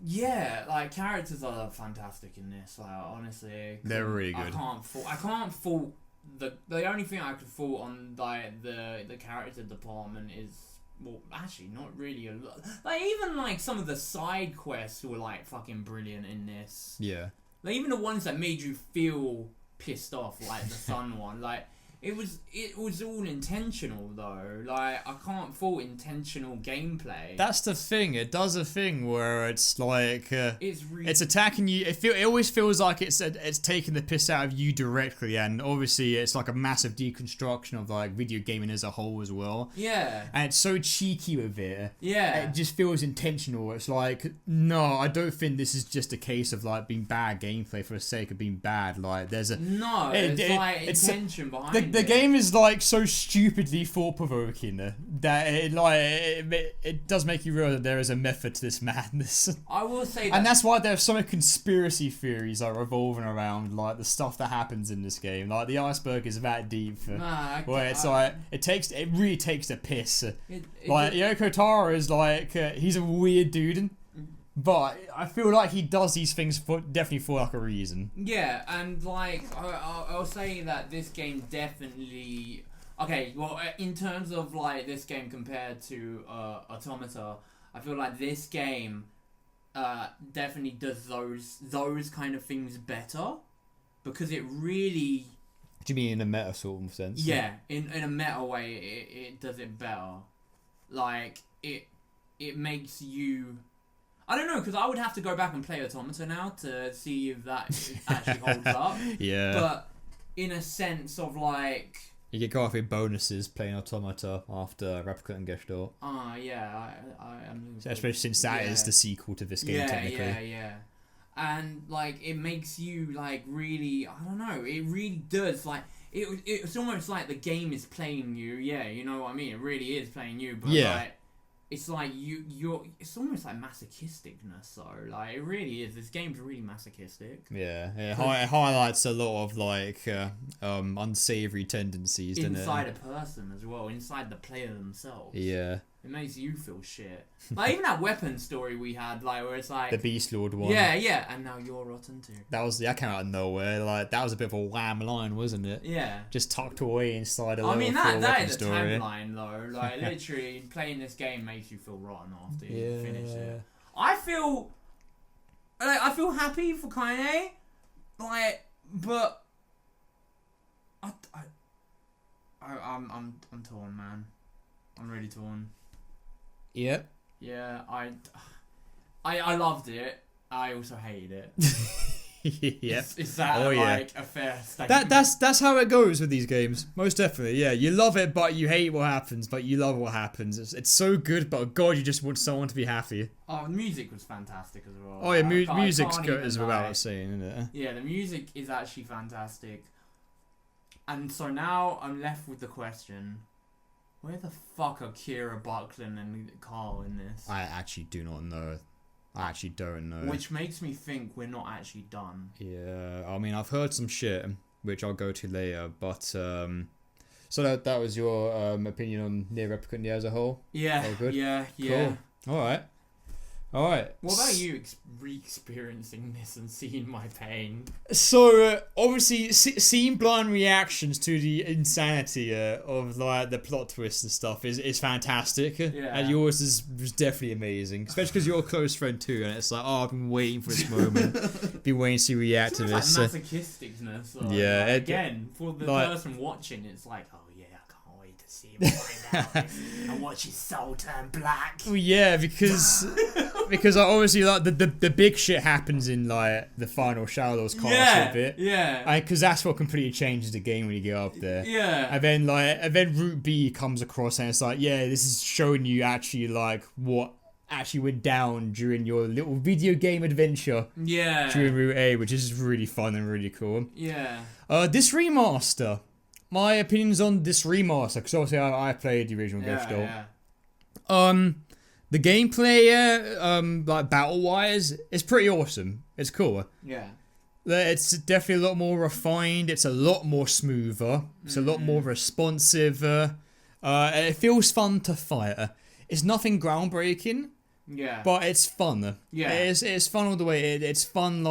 Yeah, like characters are fantastic in this. Like honestly, They're really good. I can't fault the only thing I could fault on like the character department is, well, actually not really a lot. Like even like some of the side quests were like fucking brilliant in this. Yeah. Like even the ones that made you feel pissed off, like the sun one, like it was all intentional though. Like I can't fault intentional gameplay. That's the thing. It does a thing where it's like it's attacking you. It always feels like it's taking the piss out of you directly, and obviously it's like a massive deconstruction of like video gaming as a whole as well. Yeah. And it's so cheeky with it. Yeah. It just feels intentional. It's like, no, I don't think this is just a case of like being bad gameplay for the sake of being bad. Like there's a no, it's like intention behind it. The game is like so stupidly thought-provoking that it does make you realize that there is a method to this madness. I will say that, and that's why there are so many conspiracy theories are revolving around like the stuff that happens in this game. Like the iceberg is that deep, where it's like it really takes the piss. Like Yoko Taro is like he's a weird dude. But I feel like he does these things definitely for like a reason. Yeah, and like I'll say that this game definitely. Okay, well, in terms of like this game compared to Automata, I feel like this game definitely does those kind of things better, because it really. Do you mean in a meta sort of sense? Yeah, in a meta way, it does it better. Like it makes you. I don't know, because I would have to go back and play Automata now to see if that actually holds up. Yeah. But in a sense of like... You get quite bonuses playing Automata after Replicant and Gestalt. Yeah, I am... Especially since that is the sequel to this game, technically. Yeah. And like, it makes you like really... I don't know, it really does like... It's almost like the game is playing you. Yeah, you know what I mean? It really is playing you, but like... It's like you're. It's almost like masochisticness, though. Like it really is. This game's really masochistic. Yeah, it highlights a lot of like unsavory tendencies, doesn't it? Inside a person as well, inside the player themselves. Yeah. It makes you feel shit. Like even that weapon story we had, like where it's like the Beast Lord one. Yeah, and now you're rotten too. That came out of nowhere. Like that was a bit of a wham line, wasn't it? Yeah. Just tucked away inside a. I mean that is a story. tagline though. Like literally, playing this game makes you feel rotten after you finish it. I feel happy for Kainé, like, but I'm torn, man. I'm really torn. Yep. Yeah, I loved it. I also hated it. Yep. Is that like a fair statement? That's how it goes with these games. Most definitely. Yeah, you love it, but you hate what happens, but you love what happens. It's so good, but God, you just want someone to be happy. Oh, the music was fantastic as well. Oh yeah, music's good as without saying, isn't it? Yeah, the music is actually fantastic. And so now I'm left with the question. Where the fuck are Kira, Buckland, and Carl in this? I actually do not know. I actually don't know. Which makes me think we're not actually done. Yeah, I mean, I've heard some shit, which I'll go to later, but, so that was your opinion on Nier Replicant as a whole? Yeah, all good? Yeah. Cool. Alright. What about you re-experiencing this and seeing my pain? So, obviously, seeing blind reactions to the insanity of like the plot twists and stuff is fantastic. Yeah. And yours was definitely amazing. Especially because you're a close friend too, and it's like, oh, I've been waiting for this moment. Been waiting to see you react to this. Like masochisticness. Yeah. Like, again, for the person watching, it's like, oh yeah, I can't wait to see him find out and watch his soul turn black. Well, yeah, because because like, obviously like the big shit happens in like the final Shadow Lord's castle bit. Yeah. Because that's what completely changes the game when you get up there. Yeah. And then Route B comes across and it's like, yeah, this is showing you actually like what actually went down during your little video game adventure. Yeah. During Route A, which is really fun and really cool. Yeah. This remaster. My opinions on this remaster, because obviously I played the original Gestalt. Yeah. The gameplay, like battle-wise, is pretty awesome. It's cool. Yeah. It's definitely a lot more refined. It's a lot more smoother. It's a lot more responsive. It feels fun to fight. It's nothing groundbreaking. Yeah. But it's fun. Yeah. It's fun all the way. It's fun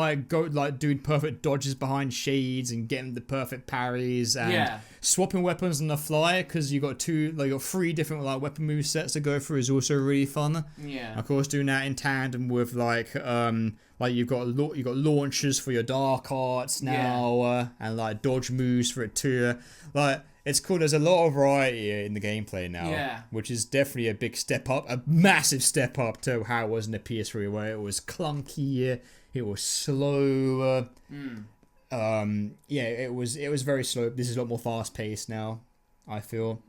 doing perfect dodges behind shades and getting the perfect parries and swapping weapons on the fly, because you got three different like weapon move sets to go through is also really fun. Yeah. Of course, doing that in tandem with like you've got launchers for your dark arts now and like dodge moves for it too. Like it's cool. There's a lot of variety in the gameplay now, which is definitely a big step up, a massive step up to how it was in the PS3, where it was clunky, it was slow. It was very slow. This is a lot more fast paced now, I feel.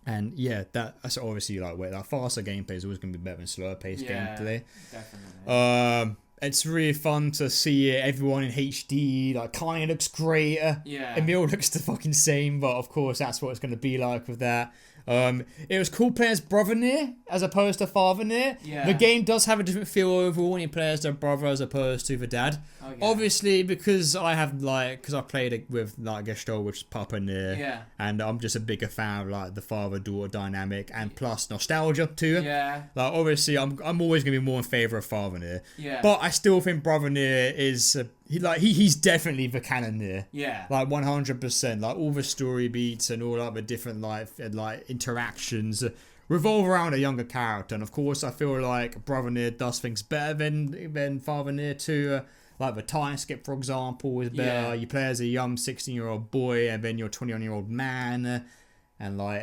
And yeah, that's obviously like faster gameplay is always going to be better than slower paced gameplay. Definitely. It's really fun to see everyone in HD. Like Kainé looks great. Emil looks the fucking same, but of course that's what it's going to be like with that. It was cool playing as brother Nier as opposed to father Nier. Yeah. The game does have a different feel overall when you play as the brother as opposed to the dad. Oh, yeah. Obviously, because I played it with like Gestalt, which is Papa Nier. Yeah. And I'm just a bigger fan of like the father-daughter dynamic and plus nostalgia too. Yeah. Like obviously, I'm always gonna be more in favor of father Nier. Yeah. But I still think brother Nier is he's definitely the canon Nier. Yeah. Like 100%. Like all the story beats and all the different like interactions revolve around a younger character. And of course, I feel like brother Nier does things better than father Nier too. Like the time skip, for example, is better. Yeah. You play as a young 16-year-old boy, and then you're a 21-year-old man, and like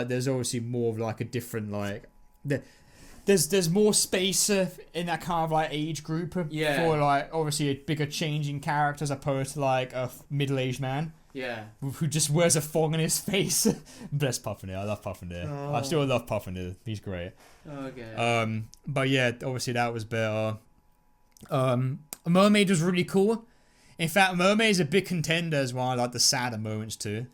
there's obviously more of like a different like there's more space in that kind of like age group for like obviously a bigger change in character as opposed to like a middle-aged man. Yeah. Who just wears a fog on his face. Bless Pufferneer. I love Pufferneer. Oh. I still love Pufferneer. He's great. Okay. But yeah, obviously that was better. Mermaid was really cool. In fact, Mermaid is a big contender as well. I like the sadder moments too.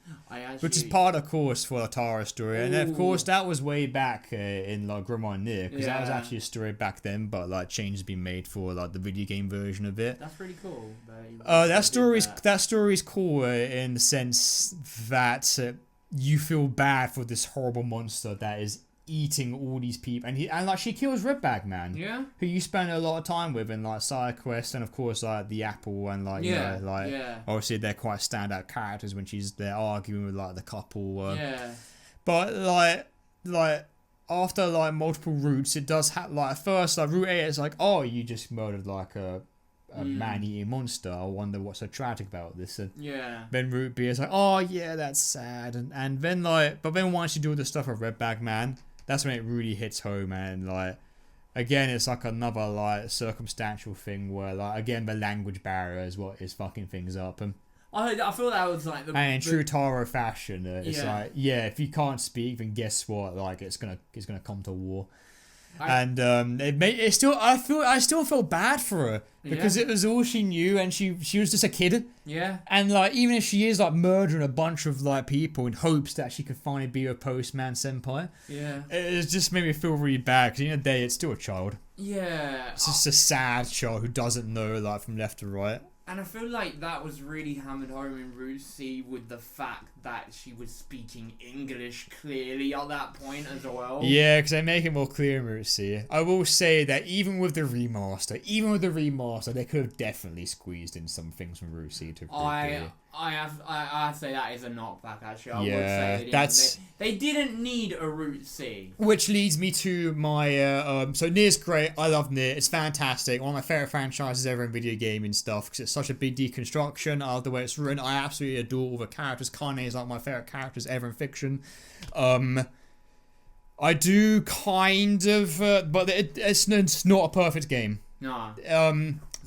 Which is part of course for the Tara story. And of course that was way back in like Grimoire and Nier, because that was actually a story back then, but like changes been made for like the video game version of it. That's pretty cool. That story's cool in the sense that you feel bad for this horrible monster that is eating all these people, and like she kills Redbag Man, who you spend a lot of time with in like side quests, and of course like the Apple, and like obviously they're quite standout characters when they're arguing with like the couple. But like after like multiple routes, it does have like at first like route 8 is like, oh, you just murdered like a man-eating monster. I wonder what's so tragic about this. And then route B is like, oh yeah, that's sad. And then but then once you do all the stuff with Redbag Man, that's when it really hits home. And like again, it's like another like circumstantial thing where like again the language barrier is what is fucking things up. And I feel that was like and in true Taro fashion, it's like if you can't speak, then guess what? Like it's gonna come to war. I still felt bad for her because it was all she knew, and she was just a kid. Yeah. And like even if she is like murdering a bunch of like people in hopes that she could finally be a postman senpai. Yeah. It just made me feel really bad because at the end of the day it's still a child. Yeah. It's just a sad child who doesn't know like from left to right. And I feel like that was really hammered home in Route C with the fact that she was speaking English clearly at that point as well. Yeah, because they make it more clear in Route C. I will say that even with the remaster, they could have definitely squeezed in some things from Route C to Route B. I say that is a knockback actually. I would say they didn't need a Route C. Which leads me to my so Nier's great. I love Nier. It's fantastic. One of my favorite franchises ever in video gaming stuff because it's such a big deconstruction. I love the way it's written. I absolutely adore all the characters. Kainé is like my favorite characters ever in fiction. I do kind of, but it's not a perfect game. No.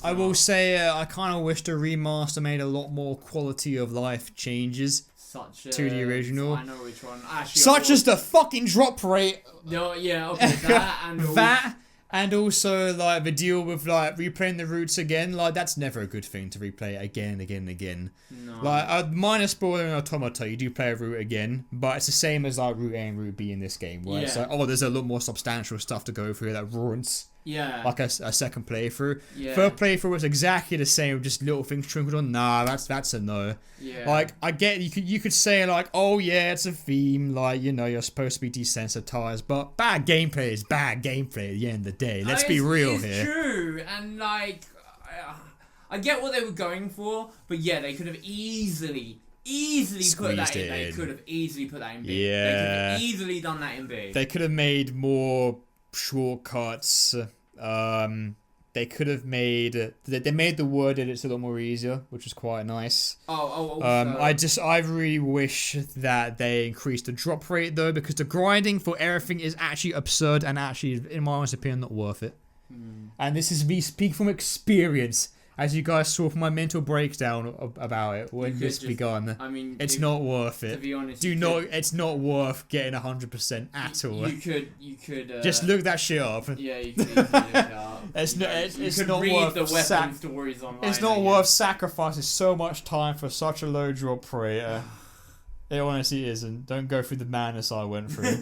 I will say I kind of wish the remaster made a lot more quality of life changes to the original. I know which one. Actually, Such as the fucking drop rate. No, yeah, okay, that and That. And also, like, the deal with, like, replaying the routes again, like, that's never a good thing to replay again and again and again. No. Like, minus spoiler in Automata, you do play a route again, but it's the same as, like, Route A and Route B in this game, where it's Yeah. like, oh, there's a lot more substantial stuff to go through that warrants, Yeah. like, a second playthrough. Yeah. Third playthrough was exactly the same, just little things trickled on. Nah, that's a no. Yeah. Like, I get, you could say, like, oh, yeah, it's a theme, like, you know, you're supposed to be desensitized, but bad gameplay is bad gaplay at the end of the day. Let's be real it's here. True, and like, I get what they were going for, but yeah, they could have easily put that Squeezed in. it They in. could have easily put that in B. Yeah. They could have easily done that in B. They could have made more shortcuts. They could have made they made the word edits a lot more easier, which was quite nice. I really wish that they increased the drop rate though, because the grinding for everything is actually absurd and actually, in my honest opinion, not worth it. And this is me speaking from experience, as you guys saw from my mental breakdown about it when this begun. I mean, it's not worth it. To be honest, it's not worth getting 100% at all. You could. Just look that shit up. Yeah, you could look it up. It's you not read worth the weapon stories online. It's not worth sacrificing so much time for such a low drop rate. It honestly isn't. Don't go through the madness I went through.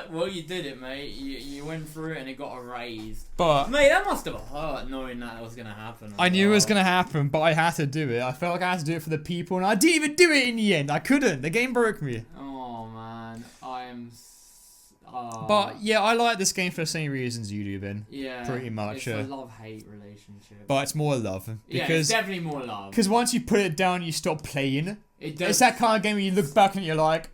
Well, you did it, mate. You went through it and it got erased. But mate, that must have hurt knowing that was gonna happen. I knew it was gonna happen, but I had to do it. I felt like I had to do it for the people, and I didn't even do it in the end. I couldn't. The game broke me. Oh man, But yeah, I like this game for the same reasons you do, Ben. Yeah, pretty much. It's a love-hate relationship. But it's more love Yeah, it's definitely more love. Because once you put it down, you stop playing. It's that kind of game where you look back and you're like,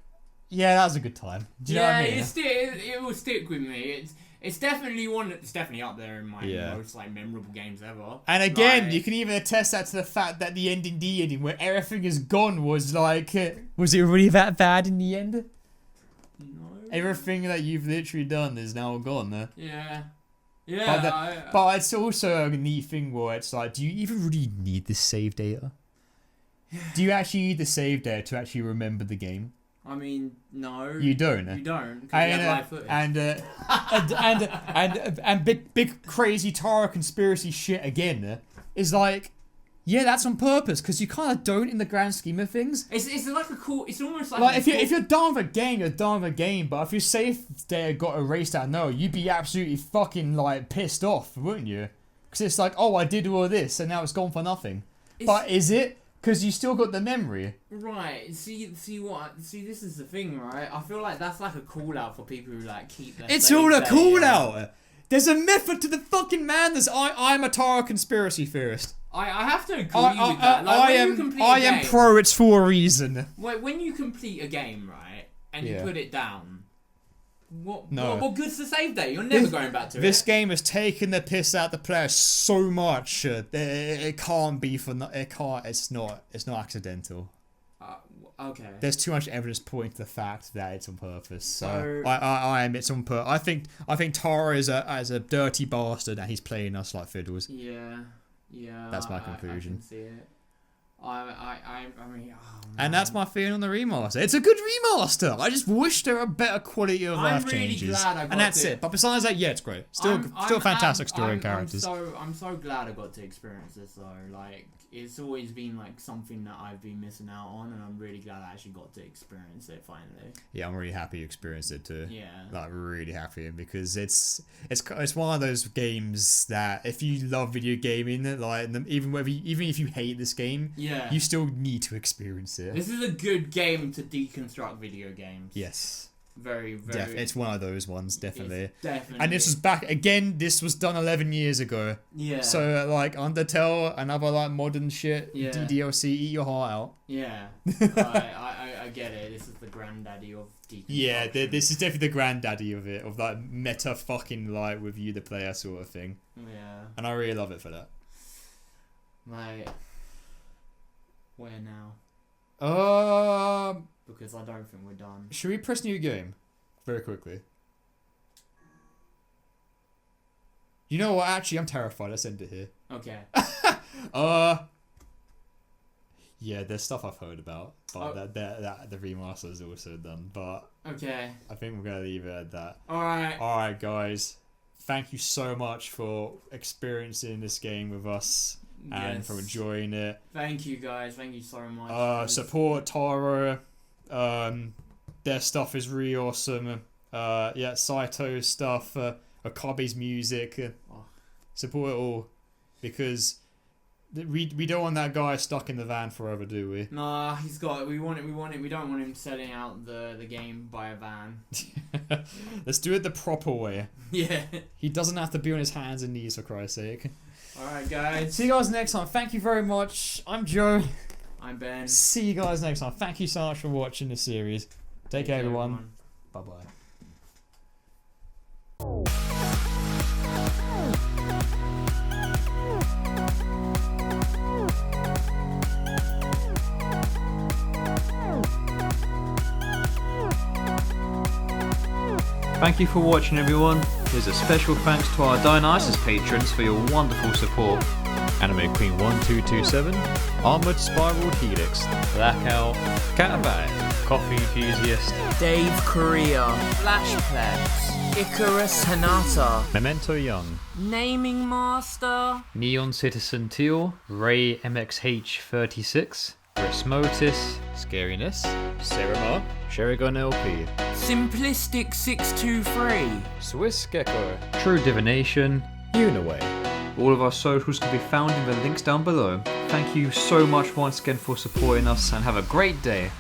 yeah, that was a good time. Do you know what I mean? It will stick with me. It's definitely it's definitely up there in my most like memorable games ever. And again, you can even attest that to the fact that the ending where everything is gone was like, was it really that bad in the end? No. Everything that you've literally done is now gone. Yeah. Yeah. But it's also a neat thing where it's like, do you even really need this save data? Do you actually need the save data to actually remember the game? I mean, no. You don't. You don't. Because you have live footage. And big crazy Tara conspiracy shit again is like, yeah, that's on purpose because you kind of don't in the grand scheme of things. It's like a cool. It's almost like if you're done with a game, you're done with a game. But if your save data got erased out, no, you'd be absolutely fucking like pissed off, wouldn't you? Because it's like, oh, I did all this and now it's gone for nothing. But is it? Because you still got the memory. Right. See, this is the thing, right? I feel like that's like a call out for people who like keep their It's save all a data. call out. There's a method to the fucking madness. I'm a Tara conspiracy theorist. I have to agree with that. Like, I am pro it's for a reason. When you complete a game, right, and you put it down, what good's the save date? You're never going back to it. This game has taken the piss out of the player so much. It can't be for it can't. It's not accidental. Okay. There's too much evidence pointing to the fact that it's on purpose. So I am. It's on purpose. I think Tara is a dirty bastard and he's playing us like fiddles. Yeah. That's my conclusion. I can see it. I mean, and that's my feeling on the remaster. It's a good remaster. I just wish there were better quality of life changes. Glad I got and that's it. But besides that, yeah, it's great. Still fantastic story and characters. I'm so glad I got to experience this though. Like, it's always been like something that I've been missing out on, and I'm really glad I actually got to experience it finally. Yeah, I'm really happy you experienced it too. Yeah, like really happy because it's one of those games that if you love video gaming, like even if you hate this game, you still need to experience it. This is a good game to deconstruct video games. Yes. Very, very. It's one of those ones, definitely. Definitely. And this was back again. This was done 11 years ago. Yeah. So like Undertale and other like modern shit, DLC, eat your heart out. Yeah. I get it. This is the granddaddy of deconstruction. Yeah, this is definitely the granddaddy of it, of like meta fucking like with you the player sort of thing. Yeah. And I really love it for that. Mate, where now? Because I don't think we're done. Should we press new game? Very quickly. You know what? Actually, I'm terrified. Let's end it here. Okay. Yeah, there's stuff I've heard about, but that the remaster is also done. But Okay. I think we're gonna leave it at that. Alright. All right, guys. Thank you so much for experiencing this game with us and for enjoying it. Thank you, guys. Thank you so much. Support Taro. Their stuff is really awesome. Yeah, Saito's stuff, Akabe's music. Support it all, because we don't want that guy stuck in the van forever, do we? Nah, he's got. We want it. We don't want him selling out the game by a van. Let's do it the proper way. Yeah. He doesn't have to be on his hands and knees, for Christ's sake. Alright, guys. See you guys next time. Thank you very much. I'm Joe. I'm Ben. See you guys next time. Thank you so much for watching this series. Take care, everyone. Bye-bye. Thank you for watching, everyone. Here's a special thanks to our Dionysus patrons for your wonderful support. Anime Queen 1227, Armored Spiral Helix, Blackout, Catabai, Coffee Enthusiast, Dave Korea, Flashplex, Icarus Hanata, Memento Young, Naming Master, Neon Citizen Teal, Ray MXH36, Resmotis, Scariness, Serama, Sherigon LP, Simplistic 623, Swiss Gecko, True Divination, Unaway. All of our socials can be found in the links down below. Thank you so much once again for supporting us, and have a great day.